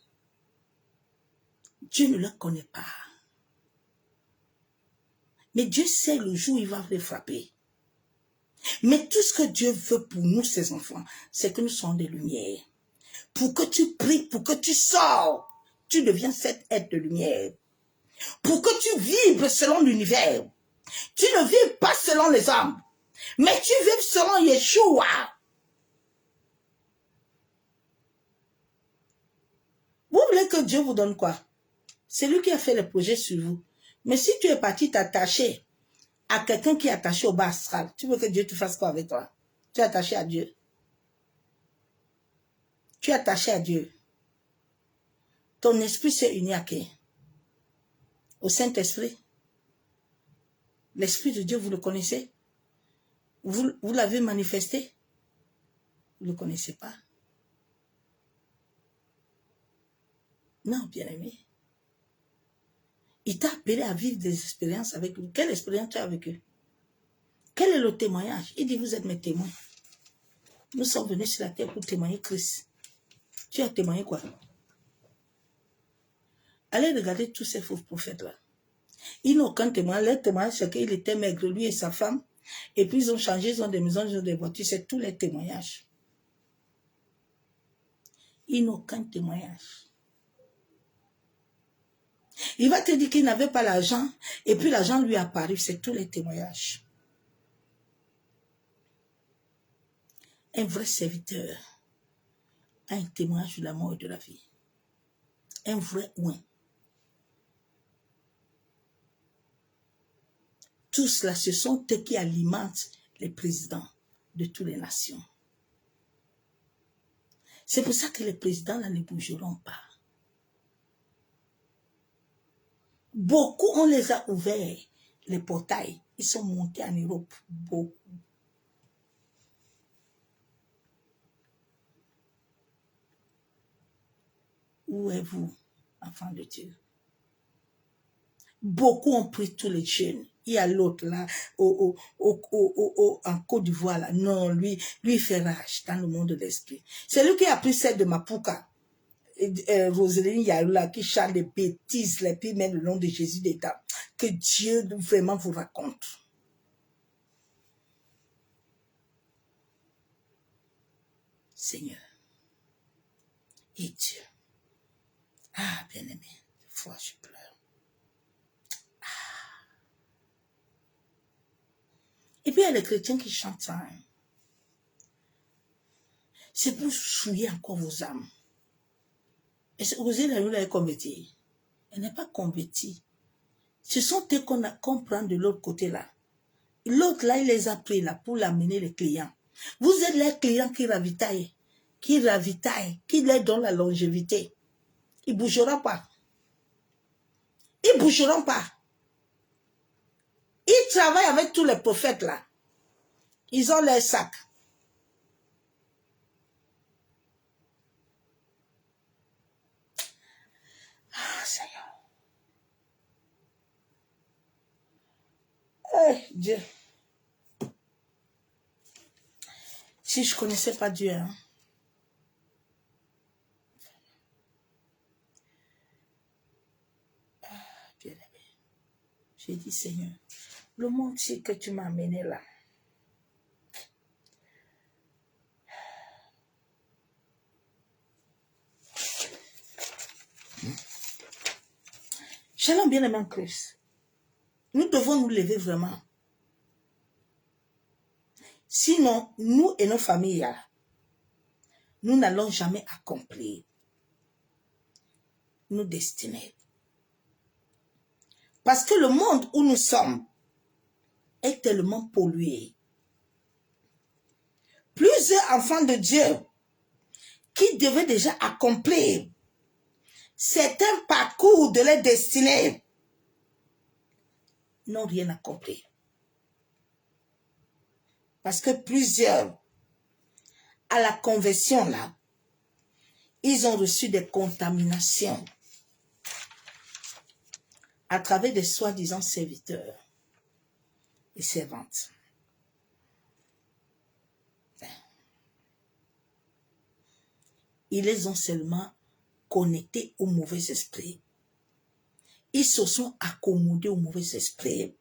Dieu ne le connaît pas. Mais Dieu sait le jour où il va les frapper. Mais tout ce que Dieu veut pour nous, ses enfants, c'est que nous soyons des lumières. Pour que tu pries, pour que tu sors, tu deviens cet être de lumière. Pour que tu vibres selon l'univers. Tu ne vibres pas selon les hommes, mais tu vibres selon Yeshua. Vous voulez que Dieu vous donne quoi? C'est lui qui a fait le projet sur vous. Mais si tu es parti t'attacher à quelqu'un qui est attaché au bas astral, tu veux que Dieu te fasse quoi avec toi? Tu es attaché à Dieu. Tu es attaché à Dieu. Ton esprit s'est uni à qui? Au Saint-Esprit. L'Esprit de Dieu, vous le connaissez? Vous l'avez manifesté? Vous ne le connaissez pas? Non, bien-aimé. Il t'a appelé à vivre des expériences avec lui. Quelle expérience tu as vécue? Quel est le témoignage? Il dit, vous êtes mes témoins. Nous sommes venus sur la terre pour témoigner Christ. Tu as témoigné quoi? Allez regarder tous ces faux prophètes-là. Ils n'ont aucun témoin. Leur témoignage, c'est qu'il était maigre, lui et sa femme. Et puis ils ont changé, ils ont des maisons, ils ont des voitures. C'est tous les témoignages. Ils n'ont aucun témoignage. Il va te dire qu'il n'avait pas l'argent. Et puis l'argent lui a apparu. C'est tous les témoignages. Un vrai serviteur a un témoignage de la mort et de la vie. Un vrai ouin. Tout cela, ce sont eux qui alimentent les présidents de toutes les nations. C'est pour ça que les présidents là, ne bougeront pas. Beaucoup, on les a ouverts, les portails. Ils sont montés en Europe. Beaucoup. Où êtes-vous, enfants de Dieu? Beaucoup ont pris tous les jeunes. Il y a l'autre là, en Côte d'Ivoire là. Non, lui, il fait rage dans le monde de l'esprit. C'est lui qui a pris celle de Mapuka. Roselyne Yaroula qui chante des bêtises, les puis met le nom de Jésus d'État. Que Dieu vraiment vous raconte. Seigneur. Et Dieu. Ah, bien-aimé, des fois je pleure. Et puis il y a les chrétiens qui chantent ça. Hein. C'est pour souiller encore vos âmes. Et c'est osé la elle est convertie. Elle n'est pas convertie. Ce sont eux qu'on prend de l'autre côté là. L'autre là, il les a pris là pour l'amener les clients. Vous êtes les clients qui ravitaillent, qui leur donnent la longévité. Ils ne bougeront pas. Ils ne bougeront pas. Ils travaillent avec tous les prophètes là. Ils ont leurs sacs. Ah, Seigneur. Eh, Dieu. Si je ne connaissais pas Dieu, hein. Bien aimé. J'ai dit, Seigneur, le monde sait que tu m'as amené là. Shalom, bien aimé en Christ. Nous devons nous lever vraiment. Sinon, nous et nos familles, nous n'allons jamais accomplir nos destinées. Parce que le monde où nous sommes est tellement pollué. Plusieurs enfants de Dieu qui devaient déjà accomplir certains parcours de leur destinée n'ont rien accompli. Parce que plusieurs, à la conversion là, ils ont reçu des contaminations à travers des soi-disant serviteurs et servantes. Ils les ont seulement connectés au mauvais esprit. Ils se sont accommodés au mauvais esprit.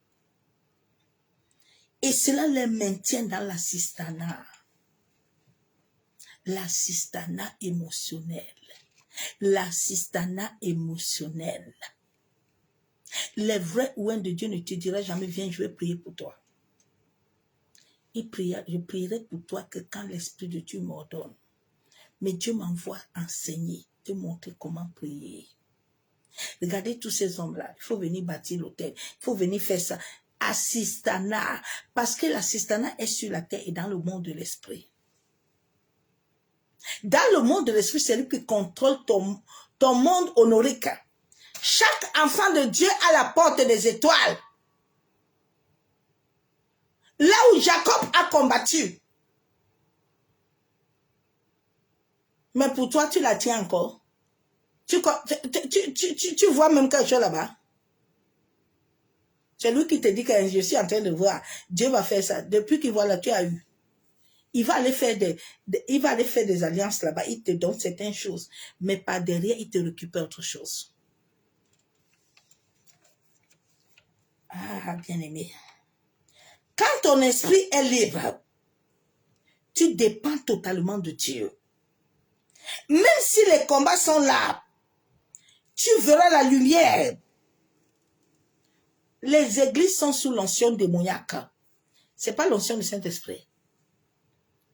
Et cela les maintient dans l'assistanat. L'assistanat émotionnel. L'assistanat émotionnel. Les vrais ouins de Dieu ne te diraient jamais, viens, je vais prier pour toi. Je prierai pour toi que quand l'Esprit de Dieu m'ordonne. Mais Dieu m'envoie enseigner, te montrer comment prier. Regardez tous ces hommes-là. Il faut venir bâtir l'hôtel. Il faut venir faire ça. Assistana. Parce que l'assistana est sur la terre et dans le monde de l'esprit. Dans le monde de l'esprit, c'est lui qui contrôle ton monde honorique. Chaque enfant de Dieu a la porte des étoiles. Là où Jacob a combattu. Mais pour toi, tu la tiens encore. Tu vois même quelque chose là-bas. C'est lui qui te dit que je suis en train de voir. Dieu va faire ça. Depuis qu'il voit là, tu as eu. Il va aller faire des alliances là-bas. Il te donne certaines choses. Mais par derrière, il te récupère autre chose. Ah, bien-aimé. Quand ton esprit est libre, tu dépends totalement de Dieu. Même si les combats sont là, tu verras la lumière. Les églises sont sous l'onction démoniaque. Ce n'est pas l'onction du Saint-Esprit.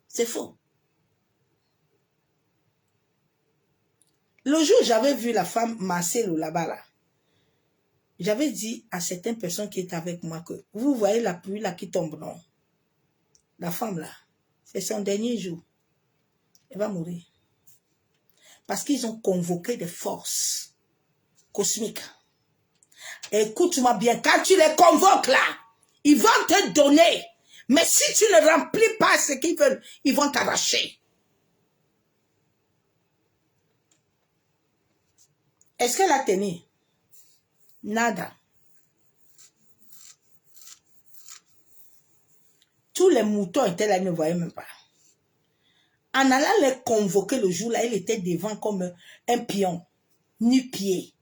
C'est faux. Le jour où j'avais vu la femme Marcelo là-bas, là, j'avais dit à certaines personnes qui étaient avec moi que vous voyez la pluie là qui tombe, non? La femme là, c'est son dernier jour. Elle va mourir. Parce qu'ils ont convoqué des forces cosmiques. Écoute-moi bien, quand tu les convoques là, ils vont te donner. Mais si tu ne remplis pas ce qu'ils veulent, ils vont t'arracher. Est-ce qu'elle a tenu? Nada. Tous les moutons étaient là, ils ne voyaient même pas. En allant les convoquer le jour là, il était devant comme un pion, nu-pied.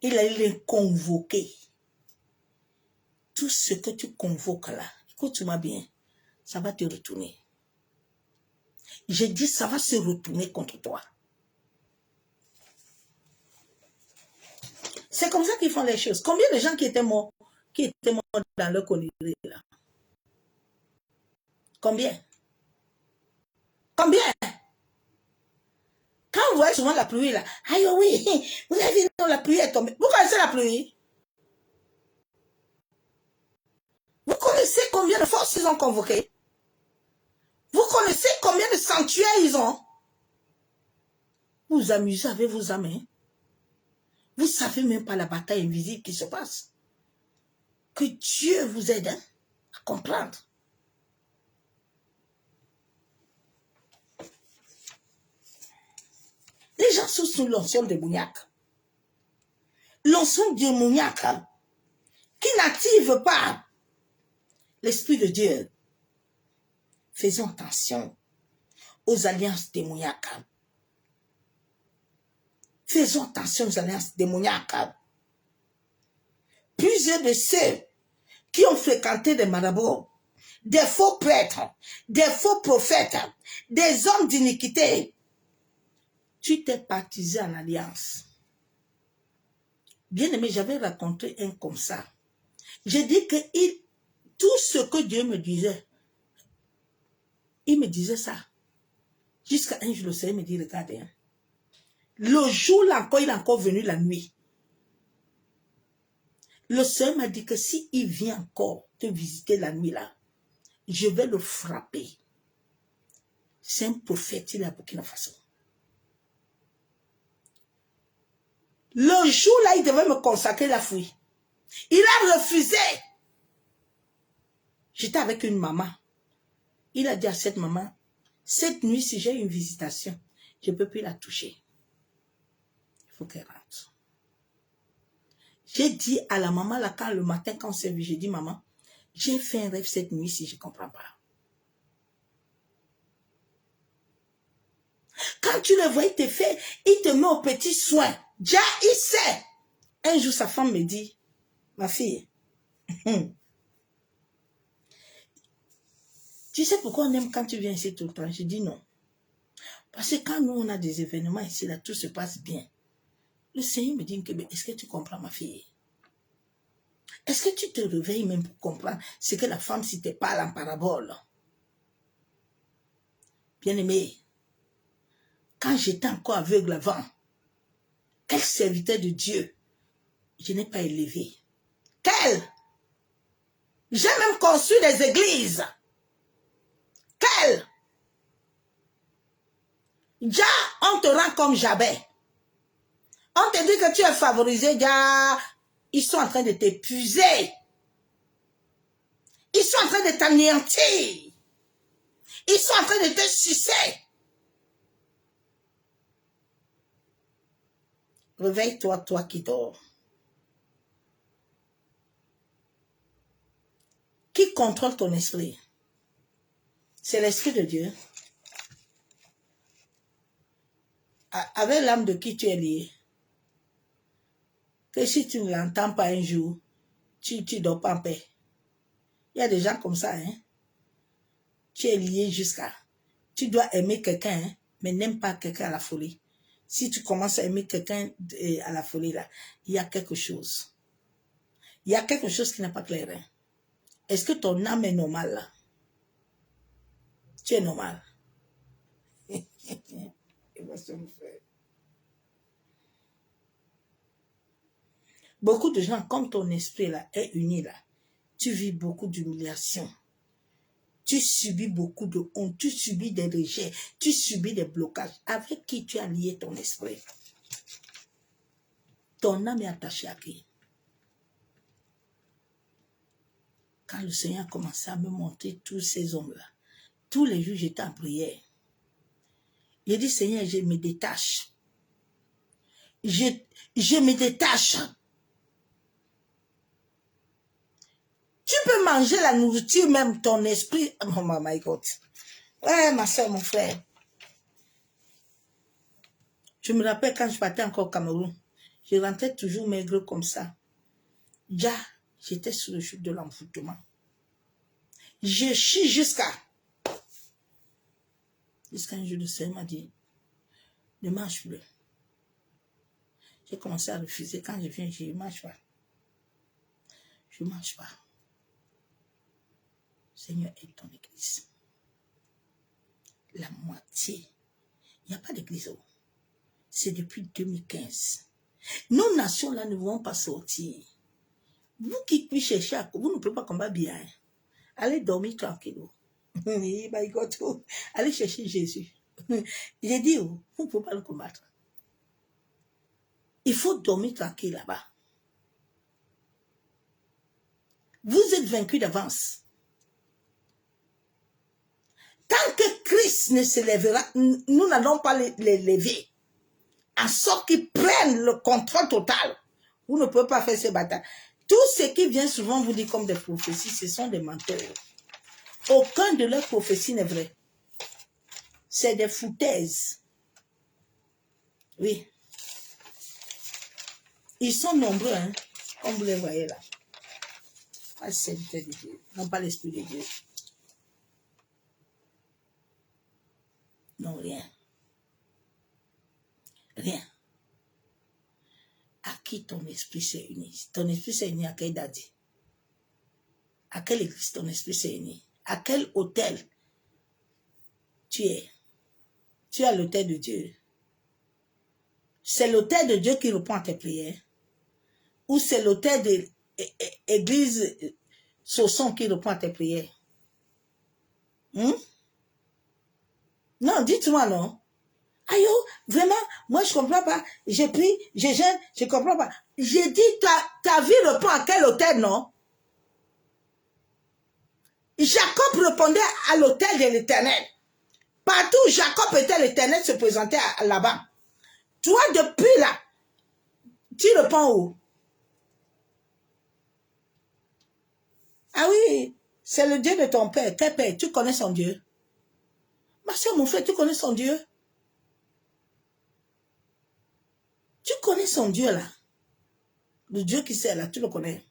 Il allait les convoquer. Tout ce que tu convoques là, écoute-moi bien, ça va te retourner. J'ai dit, ça va se retourner contre toi. C'est comme ça qu'ils font les choses. Combien de gens qui étaient morts dans leur colère là? Combien? Combien? Quand vous voyez souvent la pluie là, aïe oui, vous avez vu, non, la pluie est tombée. Vous connaissez la pluie? Vous connaissez combien de forces ils ont convoquées? Vous connaissez combien de sanctuaires ils ont? Vous vous amusez avec vos amis. Vous ne savez même pas la bataille invisible qui se passe. Que Dieu vous aide à comprendre. Les gens sont sous l'onction démoniaque. L'onction démoniaque qui n'active pas l'Esprit de Dieu. Faisons attention aux alliances démoniaques. Faisons attention aux alliances démoniaques. Plusieurs de ceux qui ont fréquenté des marabouts, des faux prêtres, des faux prophètes, des hommes d'iniquité, tu t'es baptisé en alliance. Bien aimé, j'avais raconté un comme ça. J'ai dit que tout ce que Dieu me disait, il me disait ça. Jusqu'à un jour, le Seigneur me dit, regardez, hein, le jour là encore, il est encore venu la nuit. Le Seigneur m'a dit que si il vient encore te visiter la nuit là, je vais le frapper. C'est un prophète, il est à Burkina Faso. Le jour là, il devait me consacrer la fouille. Il a refusé. J'étais avec une maman. Il a dit à cette maman, cette nuit, si j'ai une visitation, je ne peux plus la toucher. Il faut qu'elle rentre. J'ai dit à la maman, là, quand le matin, quand on s'est vu, j'ai dit, maman, j'ai fait un rêve cette nuit si je ne comprends pas. Quand tu le vois, il te met au petit soin. Déjà, il sait. Un jour, sa femme me dit, ma fille, tu sais pourquoi on aime quand tu viens ici tout le temps? Je dis non. Parce que quand nous, on a des événements ici, là, tout se passe bien. Le Seigneur me dit, est-ce que tu comprends, ma fille? Est-ce que tu te réveilles même pour comprendre ce que la femme, si te parle en parabole? Bien-aimé, quand j'étais encore aveugle avant, quel serviteur de Dieu je n'ai pas élevé? Quel? J'ai même construit des églises. Quel? Déjà, on te rend comme Jabez. On te dit que tu es favorisé, déjà, ils sont en train de t'épuiser. Ils sont en train de t'anéantir. Ils sont en train de te sucer. Réveille-toi, toi qui dors. Qui contrôle ton esprit? C'est l'Esprit de Dieu. Avec l'âme de qui tu es lié. Que si tu ne l'entends pas un jour, tu ne dors pas en paix. Il y a des gens comme ça, hein. Tu es lié jusqu'à... Tu dois aimer quelqu'un, hein, mais n'aime pas quelqu'un à la folie. Si tu commences à aimer quelqu'un à la folie, là, il y a quelque chose. Il y a quelque chose qui n'est pas clair. Hein. Est-ce que ton âme est normale, là? Tu es normal. Beaucoup de gens, comme ton esprit là, est uni là, tu vis beaucoup d'humiliation. Tu subis beaucoup de honte, tu subis des rejets, tu subis des blocages. Avec qui tu as lié ton esprit? Ton âme est attachée à qui? Quand le Seigneur a commencé à me montrer tous ces hommes-là, tous les jours j'étais en prière. J'ai dit, Seigneur, je me détache. Je me détache. Tu peux manger la nourriture, même ton esprit. Oh my God. Ouais, ma soeur, mon frère. Je me rappelle quand je partais encore au Cameroun, je rentrais toujours maigre comme ça. Déjà, j'étais sur le chute de l'envoûtement. Je chie jusqu'à un jour, le Seigneur m'a dit, ne mange plus. J'ai commencé à refuser. Quand je viens, je ne mange pas. Je ne mange pas. Seigneur, aide ton église. La moitié. Il n'y a pas d'église. C'est depuis 2015. Nos nations-là ne vont pas sortir. Vous qui cherchez, vous ne pouvez pas combattre bien. Allez dormir tranquille. Allez chercher Jésus. J'ai dit, vous ne pouvez pas le combattre. Il faut dormir tranquille là-bas. Vous êtes vaincu d'avance. Tant que Christ ne se lèvera, nous n'allons pas les lever. En sorte qu'ils prennent le contrôle total. Vous ne pouvez pas faire ces batailles. Tout ce qui vient souvent vous dire comme des prophéties, ce sont des menteurs. Aucun de leurs prophéties n'est vrai. C'est des foutaises. Oui. Ils sont nombreux, hein, comme vous les voyez là. Pas le serviteur de Dieu, non pas l'Esprit de Dieu. Non, rien. Rien. À qui ton esprit s'est uni? Ton esprit s'est uni à quel daddy? À quelle église ton esprit s'est uni? À quel hôtel tu es? Tu es à l'hôtel de Dieu. C'est l'hôtel de Dieu qui répond à tes prières? Ou c'est l'hôtel de l'église Sosson qui répond à tes prières? Non, dites-moi non. Aïe, vraiment, moi je comprends pas. J'ai pris, je gêne, je comprends pas. J'ai dit, ta vie répond à quel hôtel, non? Jacob répondait à l'hôtel de l'Éternel. Partout où Jacob était, l'Éternel se présentait là-bas. Toi, depuis là, tu réponds où? Ah oui, c'est le Dieu de ton père. Quel père? Tu connais son Dieu? Ma soeur, mon frère, tu connais son Dieu? Tu connais son Dieu là? Le Dieu qui sait là, tu le connais?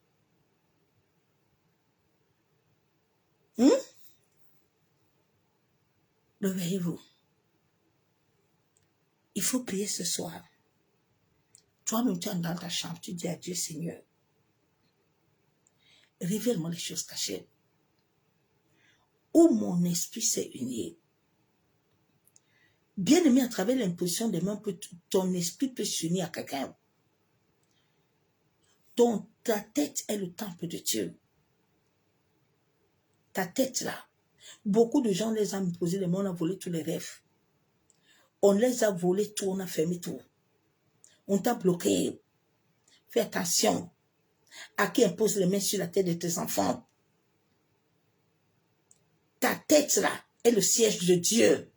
Réveillez-vous. Il faut prier ce soir. Toi-même, tu es dans ta chambre, tu dis à Dieu, Seigneur, révèle-moi les choses cachées. Où mon esprit s'est uni. Bien-aimé, à travers l'imposition des mains, ton esprit peut s'unir à quelqu'un. Ta tête est le temple de Dieu. Ta tête là. Beaucoup de gens les ont imposé les mains, on a volé tous les rêves. On les a volés tout, on a fermé tout. On t'a bloqué. Fais attention à qui impose les mains sur la tête de tes enfants. Ta tête là est le siège de Dieu.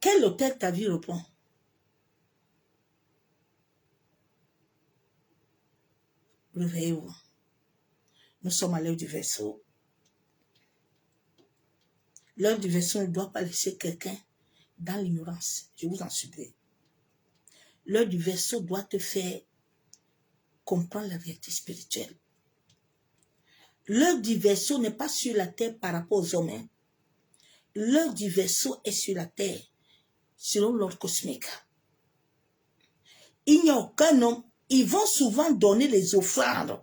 Quel hôtel ta vie reprend? Réveillez-vous. Nous sommes à l'heure du vaisseau. L'heure du vaisseau ne doit pas laisser quelqu'un dans l'ignorance. Je vous en supplie. L'heure du vaisseau doit te faire comprendre la vérité spirituelle. L'heure du vaisseau n'est pas sur la terre par rapport aux hommes. L'heure du vaisseau est sur la terre, selon l'ordre cosmique. Il n'y a aucun homme. Ils vont souvent donner les offrandes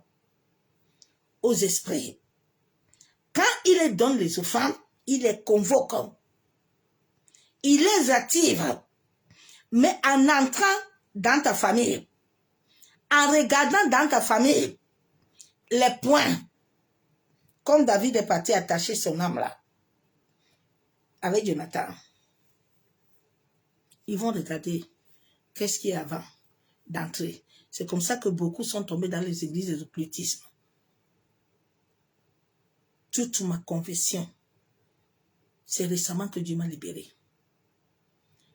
aux esprits. Quand il les donne les offrandes, il les convoque. Il les active. Mais en entrant dans ta famille, en regardant dans ta famille, les points, comme David est parti attacher son âme là, avec Jonathan, ils vont regarder qu'est-ce qui est avant d'entrer. C'est comme ça que beaucoup sont tombés dans les églises de l'occultisme. Toute ma confession, c'est récemment que Dieu m'a libéré.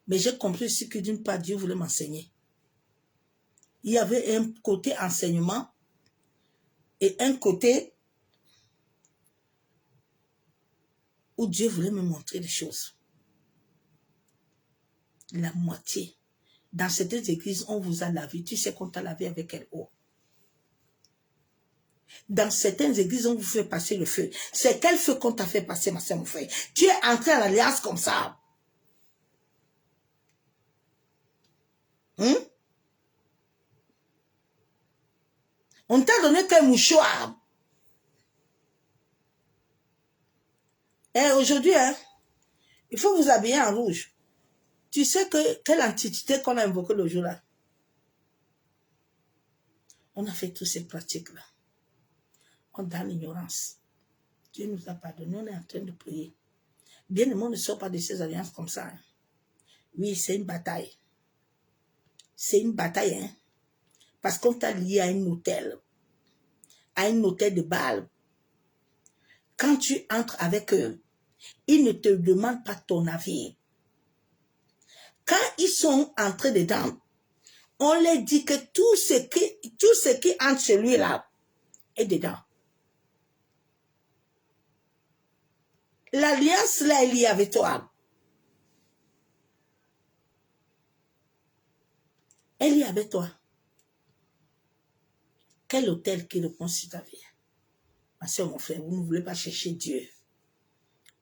Mais j'ai compris aussi que d'une part, Dieu voulait m'enseigner. Il y avait un côté enseignement et un côté où Dieu voulait me montrer les choses. La moitié. Dans certaines églises, on vous a lavé. Tu sais qu'on t'a lavé avec quelle eau? Dans certaines églises, on vous fait passer le feu. C'est quel feu qu'on t'a fait passer, ma soeur, mon frère? Tu es entré en alliance comme ça. On t'a donné qu'un mouchoir. Et aujourd'hui, hein, il faut vous habiller en rouge. Tu sais quelle antiquité qu'on a invoquée le jour-là? On a fait toutes ces pratiques-là. On est dans l'ignorance. Dieu nous a pardonné, on est en train de prier. Bien, le monde ne sort pas de ces alliances comme ça. Hein. Oui, c'est une bataille. C'est une bataille, hein. Parce qu'on t'a lié à un hôtel de Baal. Quand tu entres avec eux, ils ne te demandent pas ton avis. Quand ils sont entrés dedans, on leur dit que tout ce qui entre chez lui là est dedans. L'alliance là est liée avec toi. Elle est avec toi. Quel hôtel qui répond sur ta vie? Ma soeur, mon frère, vous ne voulez pas chercher Dieu.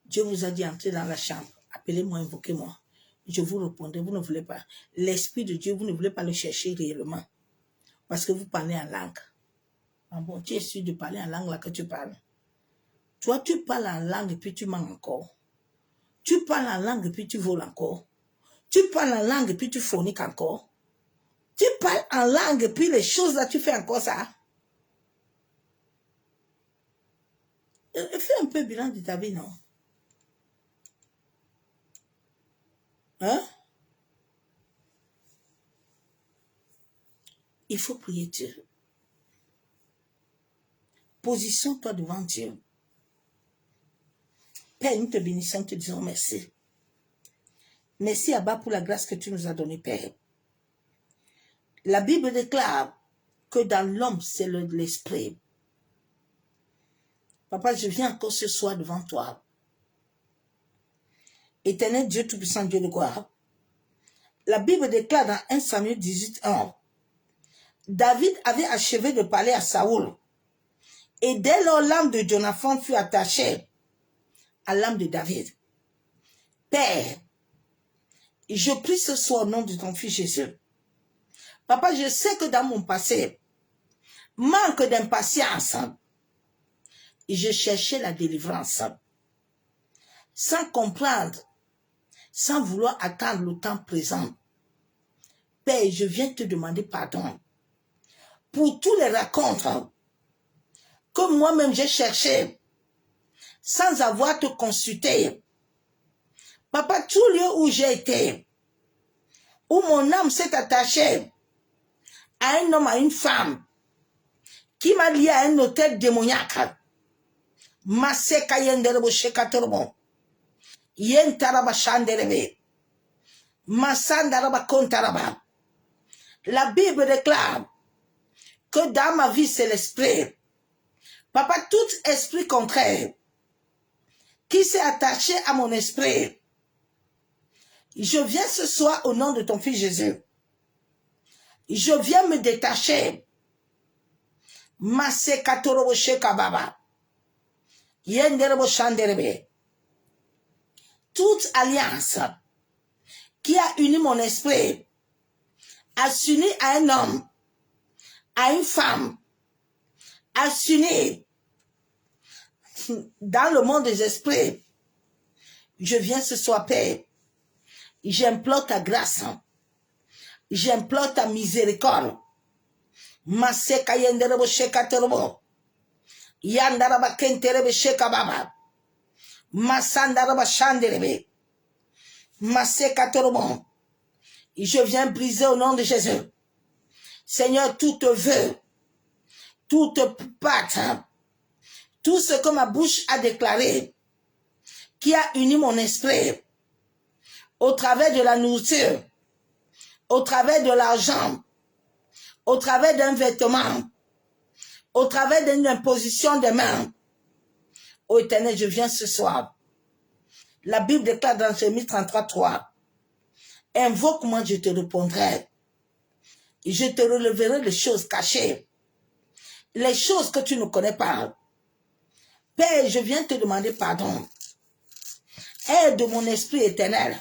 Dieu vous a dit entrez dans la chambre. Appelez-moi, invoquez-moi. Je vous répondrai, vous ne voulez pas. L'Esprit de Dieu, vous ne voulez pas le chercher réellement. Parce que vous parlez en langue. Ah bon, tu es sûr de parler en langue là que tu parles. Toi, tu parles en langue et puis tu mens encore. Tu parles en langue et puis tu voles encore. Tu parles en langue et puis tu forniques encore. Tu parles en langue et puis les choses là, tu fais encore ça. Fais un peu bilan de ta vie, non? Hein? Il faut prier Dieu. Positionne-toi devant Dieu. Père, nous te bénissons, te disons merci. Merci Abba pour la grâce que tu nous as donnée, Père. La Bible déclare que dans l'homme, c'est l'esprit. Papa, je viens encore ce soir devant toi. Éternel Dieu Tout-Puissant, Dieu de gloire. La Bible déclare dans 1 Samuel 18:1. David avait achevé de parler à Saoul. Et dès lors, l'âme de Jonathan fut attachée à l'âme de David. Père, je prie ce soir au nom de ton fils Jésus. Papa, je sais que dans mon passé, manque d'impatience, je cherchais la délivrance. Sans comprendre, sans vouloir attendre le temps présent. Père, je viens te demander pardon pour tous les rencontres que moi-même j'ai cherché sans avoir te consulté. Papa, tout lieu où j'ai été, où mon âme s'est attachée à un homme, à une femme, qui m'a lié à un hôtel démoniaque. Maseka yenderebo shekatorbo. Yentaraba shanderebe. Masandaraba kontaraba. La Bible déclare que dans ma vie, c'est l'esprit. Papa, tout esprit contraire qui s'est attaché à mon esprit, je viens ce soir au nom de ton fils Jésus. Je viens me détacher. Masekatorobo shekababa. Yenderebo shanderebe. Toute alliance qui a uni mon esprit a s'uni à un homme, à une femme, a s'uni dans le monde des esprits. Je viens ce soir, Père. J'implore ta grâce. J'implore ta miséricorde. Maseka yenderebo shekatorobo. Yandaraba kenterebe shekababa. Masandaraba shanderebe. Masekatorobo. Je viens briser au nom de Jésus. Seigneur, tout te veut, tout te pacte, tout ce que ma bouche a déclaré, qui a uni mon esprit, au travers de la nourriture, au travers de l'argent, au travers d'un vêtement, au travers d'une imposition de main. Ô Éternel, je viens ce soir. La Bible déclare dans Jérémie 33:3, invoque-moi, je te répondrai. Je te releverai les choses cachées, les choses que tu ne connais pas. Père, je viens te demander pardon. Aide mon esprit éternel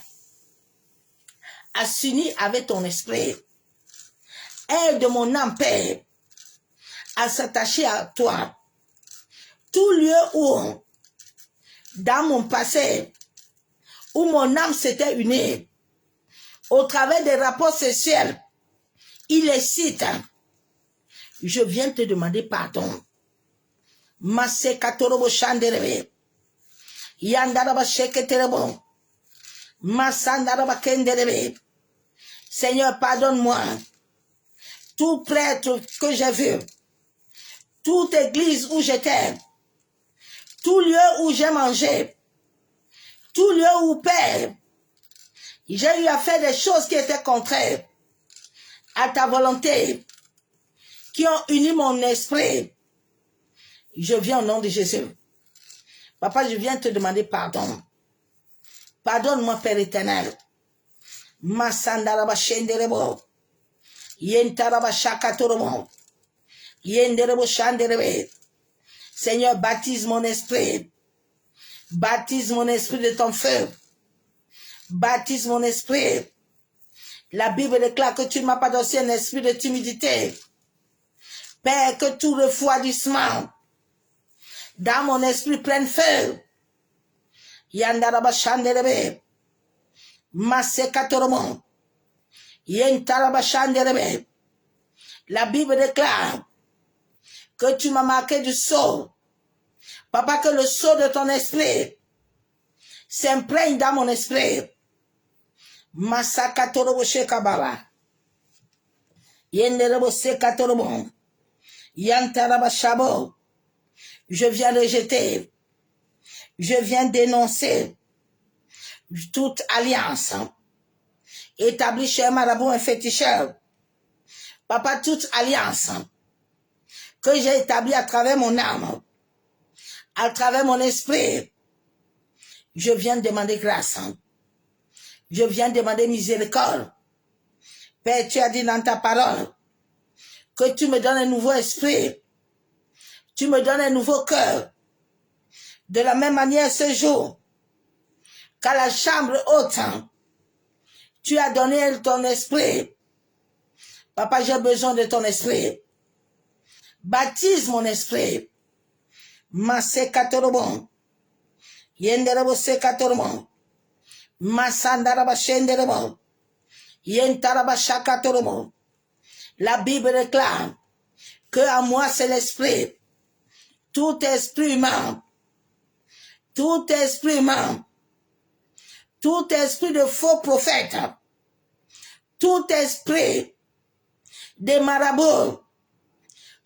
à s'unir avec ton esprit. Aide mon âme, Père, à s'attacher à toi. Tout lieu où, dans mon passé, où mon âme s'était unie, au travers des rapports sexuels illicites, je viens te demander pardon. Masse katorobo shanderebe. Yandaraba sheketerebo. Massandaraba kenderebe. Seigneur, pardonne-moi. Tout prêtre que j'ai vu, toute église où j'étais, tout lieu où j'ai mangé, tout lieu où, Père, j'ai eu à faire des choses qui étaient contraires à ta volonté, qui ont uni mon esprit. Je viens au nom de Jésus. Papa, je viens te demander pardon. Pardonne-moi, Père éternel. Massandaraba shenderebo. Yentaraba shakatorobo. Yenderebo shanderebe. Seigneur, baptise mon esprit. Baptise mon esprit de ton feu. Baptise mon esprit. La Bible déclare que tu ne m'as pas donné un esprit de timidité. Père, que tout refroidissement dans mon esprit prenne feu. Yandaraba shanderebe. Masekatorobo. Yentaraba shanderebe. La Bible déclare que tu m'as marqué du sceau. Papa, que le sceau de ton esprit s'imprègne dans mon esprit. Masakatorobo shekababa. Yenderebo sekatorobo. Yantaraba shabo. Je viens rejeter. Je viens dénoncer toute alliance établie chez un marabout, un féticheur. Papa, toute alliance que j'ai établie à travers mon âme, à travers mon esprit, je viens demander grâce. Je viens demander miséricorde. Père, tu as dit dans ta parole que tu me donnes un nouveau esprit. Tu me donnes un nouveau cœur. De la même manière ce jour, qu'à la chambre haute, tu as donné ton esprit. Papa, j'ai besoin de ton esprit. Baptise mon esprit. Masekatorobo. Yenderebo sekatorobo. Masandaraba shenderebo. Yentaraba shakatorobo. La Bible déclare que à moi c'est l'esprit. Tout esprit humain. Tout esprit humain. Tout esprit de faux prophètes. Tout esprit des marabouts.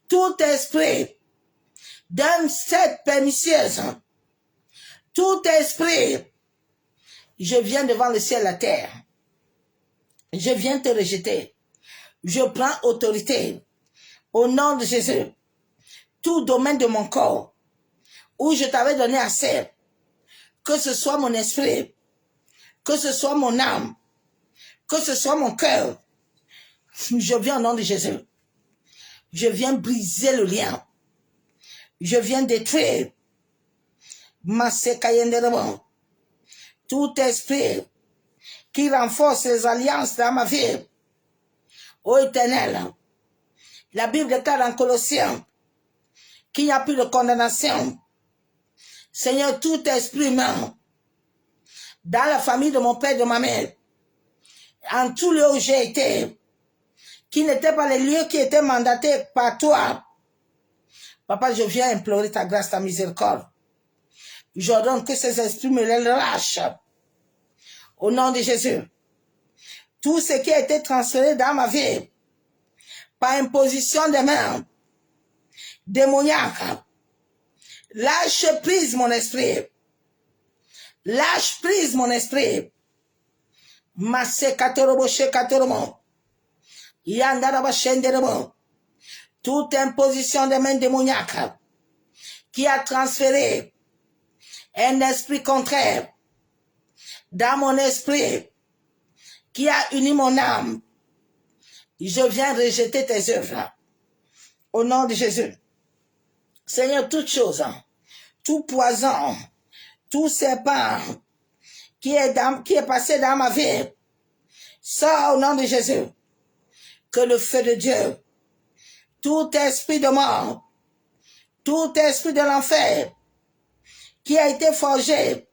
Tout esprit d'un secte pernicieuse. Tout esprit, je viens devant le ciel et la terre. Je viens te rejeter. Je prends autorité au nom de Jésus. Tout domaine de mon corps où je t'avais donné accès, que ce soit mon esprit, que ce soit mon âme, que ce soit mon cœur, je viens au nom de Jésus. Je viens briser le lien. Je viens détruire tout esprit qui renforce les alliances dans ma vie. Ô Éternel, la Bible déclare en Colossiens qu'il n'y a plus de condamnation. Seigneur, tout esprit humain dans la famille de mon père et de ma mère, en tout lieu où j'ai été, qui n'étaient pas les lieux qui étaient mandatés par toi. Papa, je viens implorer ta grâce, ta miséricorde. J'ordonne que ces esprits me les lâchent. Au nom de Jésus. Tout ce qui a été transféré dans ma vie, par imposition des mains démoniaques, lâche prise mon esprit. Lâche prise mon esprit. Masse katorobo she katorobo. Yandaraba shenderebo. Toute imposition des mains démoniaques qui a transféré un esprit contraire dans mon esprit, qui a uni mon âme, je viens rejeter tes œuvres. Au nom de Jésus. Seigneur, toute chose, tout poison, tout serpent qui est passé dans ma vie, sort au nom de Jésus. Que le feu de Dieu tout esprit de mort, tout esprit de l'enfer qui a été forgé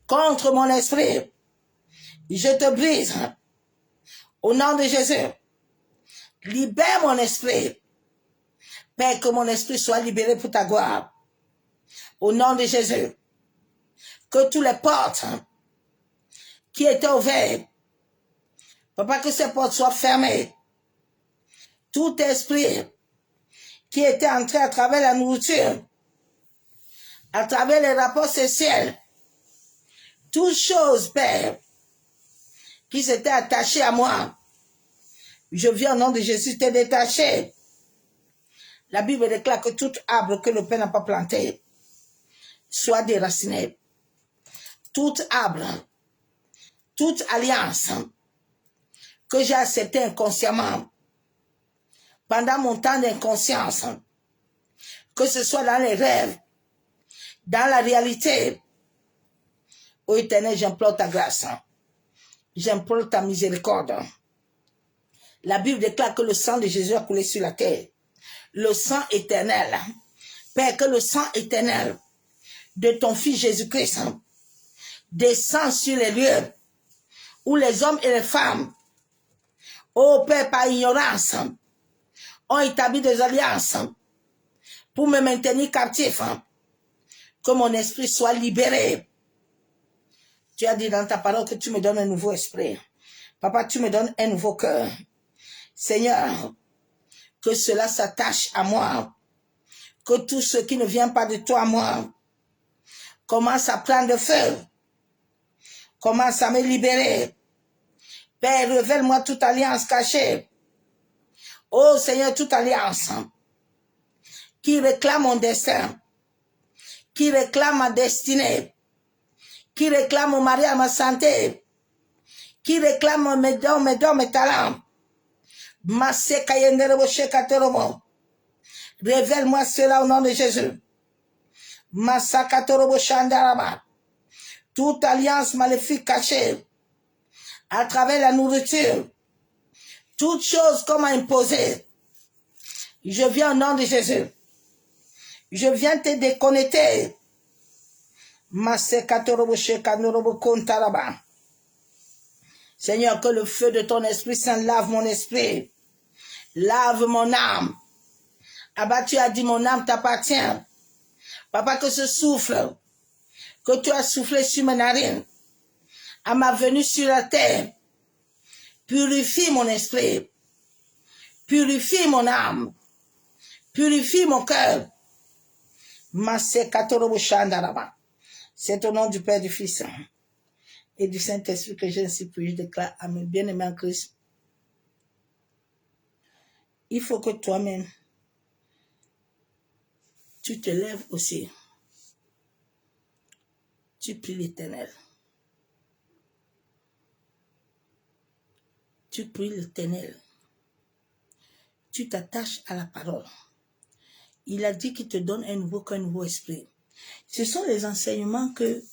contre mon esprit, je te brise au nom de Jésus. Libère mon esprit, Père, que mon esprit soit libéré pour ta gloire. Au nom de Jésus, que toutes les portes qui étaient ouvertes, Papa, que ces portes soient fermées. Tout esprit qui était entré à travers la nourriture, à travers les rapports sexuels, toutes choses, Père, qui s'étaient attachées à moi, je viens au nom de Jésus te détacher. La Bible déclare que tout arbre que le Père n'a pas planté soit déraciné. Tout arbre, toute alliance que j'ai acceptée inconsciemment pendant mon temps d'inconscience, que ce soit dans les rêves, dans la réalité. Ô Éternel, j'implore ta grâce, j'implore ta miséricorde. La Bible déclare que le sang de Jésus a coulé sur la terre. Le sang éternel, Père, que le sang éternel de ton Fils Jésus-Christ descend sur les lieux où les hommes et les femmes, ô Père, par ignorance, ont établi des alliances pour me maintenir captif, que mon esprit soit libéré. Tu as dit dans ta parole que tu me donnes un nouveau esprit. Papa, tu me donnes un nouveau cœur. Seigneur, que cela s'attache à moi, que tout ce qui ne vient pas de toi à moi commence à prendre feu, commence à me libérer. Père, révèle-moi toute alliance cachée. Oh Seigneur, toute alliance qui réclame mon destin, qui réclame ma destinée, qui réclame mon mari à ma santé, qui réclame mes dons, mes talents. Révèle-moi cela au nom de Jésus. Toute alliance maléfique cachée à travers la nourriture, toute chose qu'on m'a imposée, je viens au nom de Jésus. Je viens te déconnecter. Seigneur, que le feu de ton Esprit Saint lave mon esprit, lave mon âme. Abba, tu as dit mon âme t'appartient. Papa, que ce souffle que tu as soufflé sur mes narines, à ma venue sur la terre, purifie mon esprit, purifie mon âme, purifie mon cœur. C'est au nom du Père, du Fils et du Saint-Esprit que j'ai ainsi prié, je déclare à mes bien-aimés en Christ. Il faut que toi-même, tu te lèves aussi. Tu pries l'Éternel. Tu pries l'Éternel. Tu t'attaches à la parole. Il a dit qu'il te donne un nouveau esprit. Ce sont les enseignements que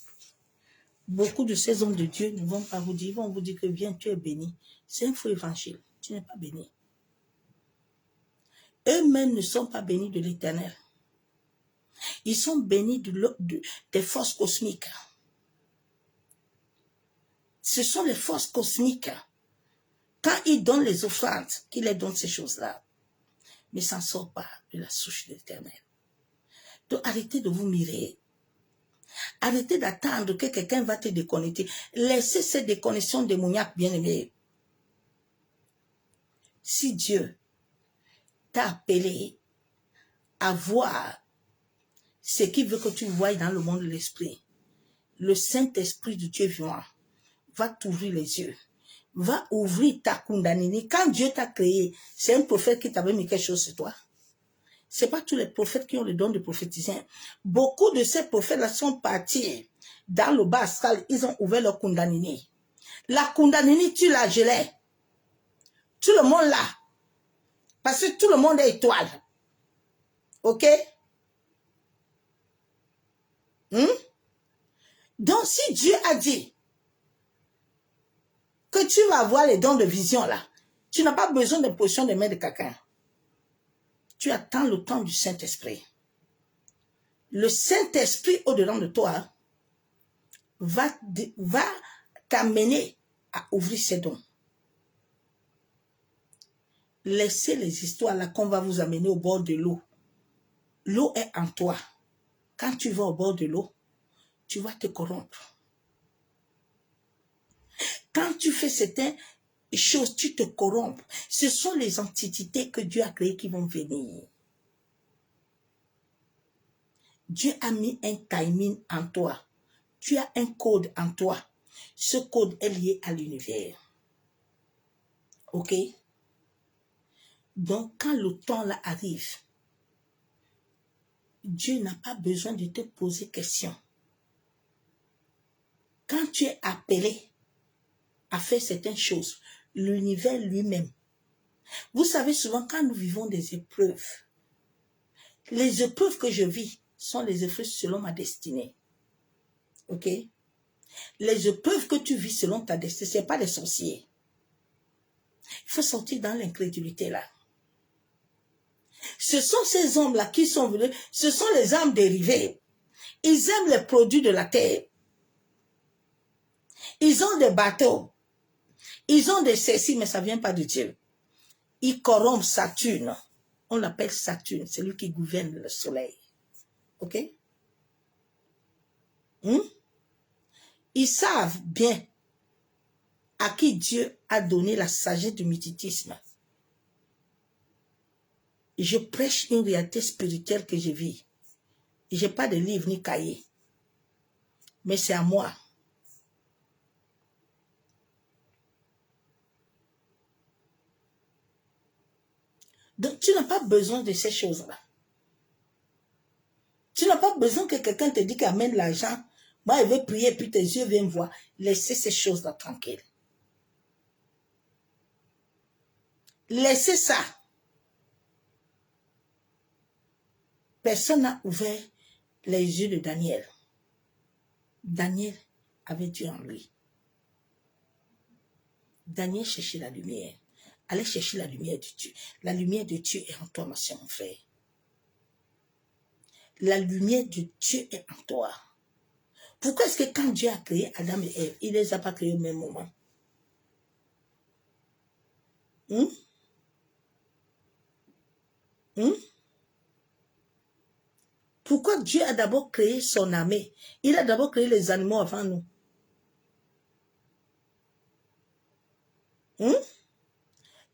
beaucoup de ces hommes de Dieu ne vont pas vous dire. Ils vont vous dire que viens, tu es béni. C'est un faux évangile. Tu n'es pas béni. Eux-mêmes ne sont pas bénis de l'Éternel. Ils sont bénis des forces cosmiques. Ce sont les forces cosmiques. Quand ils donnent les offrandes, qu'ils les donnent ces choses-là, mais ça ne sort pas de la souche de l'Éternel. Donc arrêtez de vous mirer. Arrêtez d'attendre que quelqu'un va te déconnecter. Laissez cette déconnexion démoniaque, bien-aimé. Si Dieu t'a appelé à voir ce qu'il veut que tu voies dans le monde de l'esprit, le Saint-Esprit de Dieu vivant va t'ouvrir les yeux, va ouvrir ta Kundalini. Quand Dieu t'a créé, c'est un prophète qui t'avait mis quelque chose sur toi. Ce n'est pas tous les prophètes qui ont le don de prophétiser. Beaucoup de ces prophètes-là sont partis dans le bas astral, ils ont ouvert leur Kundalini. La Kundalini, tu la gelais. Tout le monde là. Parce que tout le monde est étoile. Ok? Donc, si Dieu a dit que tu vas avoir les dons de vision là, tu n'as pas besoin de position de main de quelqu'un. tu attends le temps du Saint-Esprit. Le Saint-Esprit au-dedans de toi va t'amener à ouvrir ses dons. Laissez les histoires là qu'on va vous amener au bord de l'eau. L'eau est en toi. Quand tu vas au bord de l'eau, tu vas te corrompre. Quand tu fais certaines choses, tu te corrompes. Ce sont les entités que Dieu a créées qui vont venir. Dieu a mis un timing en toi. Tu as un code en toi. Ce code est lié à l'univers. Ok? Donc, quand le temps là arrive, Dieu n'a pas besoin de te poser question. Quand tu es appelé à faire certaines choses, l'univers lui-même. Vous savez, souvent, quand nous vivons des épreuves, les épreuves que je vis sont les épreuves selon ma destinée. Ok? Les épreuves que tu vis selon ta destinée, ce n'est pas des sorciers. Il faut sortir dans l'incrédulité là. Ce sont ces hommes-là qui sont venus, ce sont les âmes dérivées. Ils aiment les produits de la terre. Ils ont des bateaux. Ils ont des ceci, mais ça ne vient pas de Dieu. Ils corrompent Saturne. On l'appelle Saturne, c'est lui qui gouverne le soleil. Ok? Ils savent bien à qui Dieu a donné la sagesse du mythitisme. Je prêche une réalité spirituelle que je vis. Je n'ai pas de livre ni cahier. Mais c'est à moi. Donc, tu n'as pas besoin de ces choses-là. Tu n'as pas besoin que quelqu'un te dise qu'amène l'argent. Moi, je vais prier, puis tes yeux viennent voir. Laissez ces choses-là tranquilles. Laissez ça. Personne n'a ouvert les yeux de Daniel. Daniel avait Dieu en lui. Daniel cherchait la lumière. Allez chercher la lumière de Dieu. La lumière de Dieu est en toi, ma soeur, mon frère. La lumière de Dieu est en toi. Pourquoi est-ce que quand Dieu a créé Adam et Ève, il ne les a pas créés au même moment? Pourquoi Dieu a d'abord créé son armée? Il a d'abord créé les animaux avant nous.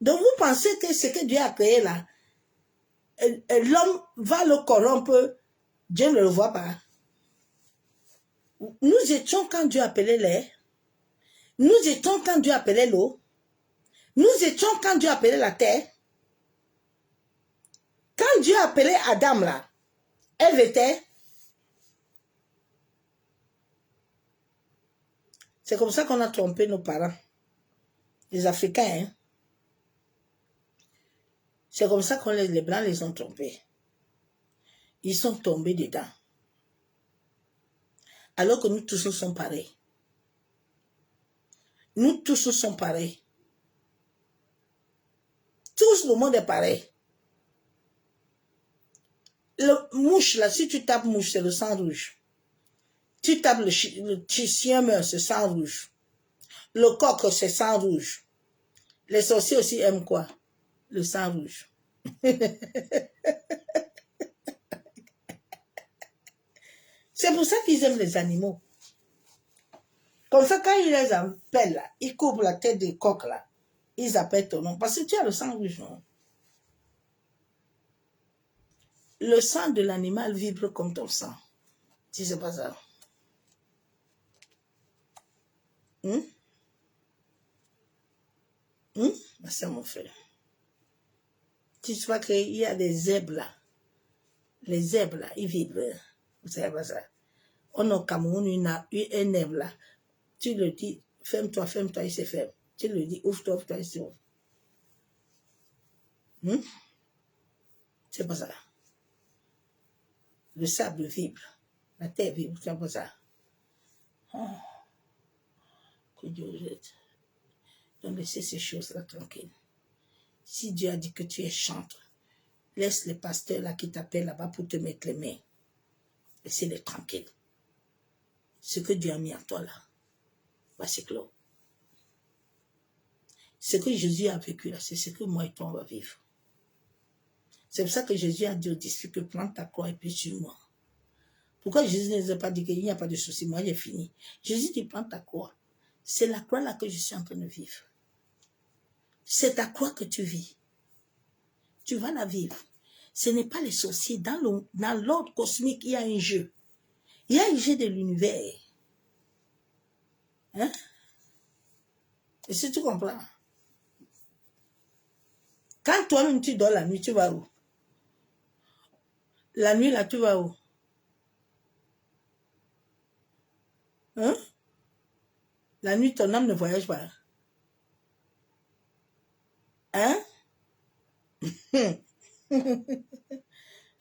Donc vous pensez que ce que Dieu a créé là, l'homme va le corrompre, Dieu ne le voit pas. Nous étions quand Dieu appelait l'air. Nous étions quand Dieu appelait l'eau. Nous étions quand Dieu appelait la terre. Quand Dieu appelait Adam là, Ève était. C'est comme ça qu'on a trompé nos parents. Les Africains, hein. C'est comme ça que les Blancs les ont trompés. Ils sont tombés dedans. Alors que nous tous sommes pareils. Nous tous sommes pareils. Tous le monde est pareil. Le mouche là, si tu tapes mouche, c'est le sang rouge. Tu tapes le chien meurt, c'est sang rouge. Le coq, c'est sang rouge. Les sorciers aussi aiment quoi? Le sang rouge. C'est pour ça qu'ils aiment les animaux. Comme ça, quand ils les appellent, là, ils couvrent la tête des coqs, là. Ils appellent ton nom. Parce que tu as le sang rouge, non? Le sang de l'animal vibre comme ton sang. Si c'est pas ça. C'est mon frère. Tu sais pas qu'il y a des zèbres là. Les zèbres là, ils vibrent. Vous savez pas ça. On a au Cameroun un zèbre là. Tu le dis, ferme-toi, il se ferme. Tu le dis, ouvre-toi, il se ouvre. C'est pas ça. Le sable vibre. La terre vibre, c'est pas ça. Oh. Que Dieu aide. Donc laissez ces choses-là tranquilles. Si Dieu a dit que tu es chantre, Laisse les pasteurs là qui t'appellent là-bas pour te mettre les mains. Laissez-les tranquilles. Ce que Dieu a mis en toi là, va s'éclore. Ce que Jésus a vécu là, c'est ce que moi et toi on va vivre. C'est pour ça que Jésus a dit aux disciples, prends ta croix et puis suis-moi. Pourquoi Jésus ne nous a pas dit qu'il n'y a pas de souci, moi j'ai fini. Jésus dit, prends ta croix. C'est la croix là que je suis en train de vivre. C'est ta croix que tu vis. Tu vas la vivre. Ce n'est pas les sorciers. Dans l'ordre cosmique, il y a un jeu. Il y a un jeu de l'univers. Hein? Et si tu comprends? Quand toi-même tu dors la nuit, tu vas où? La nuit là, tu vas où? Hein? La nuit, ton âme ne voyage pas. Hein?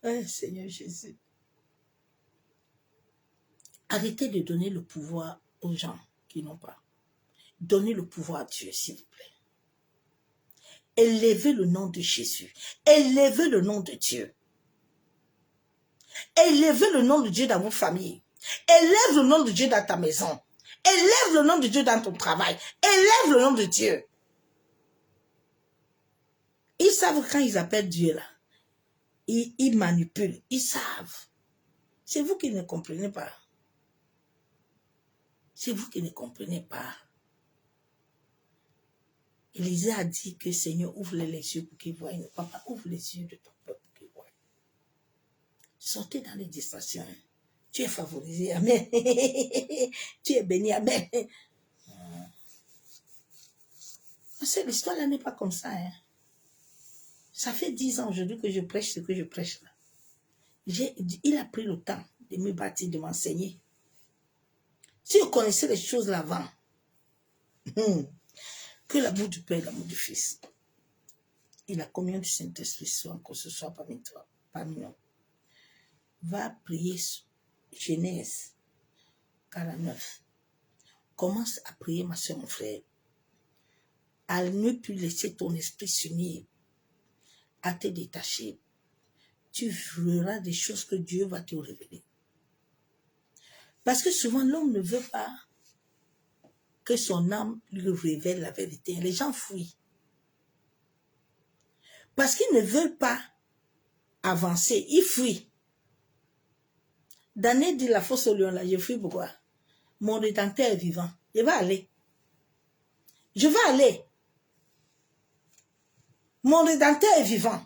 Oh, Seigneur Jésus. Arrêtez de donner le pouvoir aux gens qui n'ont pas. Donnez le pouvoir à Dieu, s'il vous plaît. Élevez le nom de Jésus. Élevez le nom de Dieu. Élevez le nom de Dieu dans vos familles. Élève le nom de Dieu dans ta maison. Élève le nom de Dieu dans ton travail. Élève le nom de Dieu. Ils savent quand ils appellent Dieu là. Ils manipulent. Ils savent. C'est vous qui ne comprenez pas. C'est vous qui ne comprenez pas. Élisée a dit que Seigneur ouvre les yeux pour qu'ils voient. Papa, ouvre les yeux de ton peuple pour qu'ils voient. Sortez dans les distractions. Tu es favorisé. Amen. Tu es béni. Amen. L'histoire là n'est pas comme ça. Hein. Ça fait 10 ans aujourd'hui que je prêche ce que je prêche là. Il a pris le temps de me bâtir, de m'enseigner. Si vous connaissez les choses l'avant, que l'amour du Père et l'amour du Fils et la communion du Saint-Esprit soit que ce soit parmi toi, parmi nous. Va prier Genèse 49. Commence à prier, ma soeur, mon frère. À ne plus laisser ton esprit s'unir, à te détacher. Tu verras des choses que Dieu va te révéler. Parce que souvent, l'homme ne veut pas que son âme lui révèle la vérité. Les gens fuient. Parce qu'ils ne veulent pas avancer. Ils fuient. Daniel dit la fosse au lion là, je fuis pourquoi? Mon Rédempteur est vivant. Je vais aller. Je vais aller. Mon Rédempteur est vivant.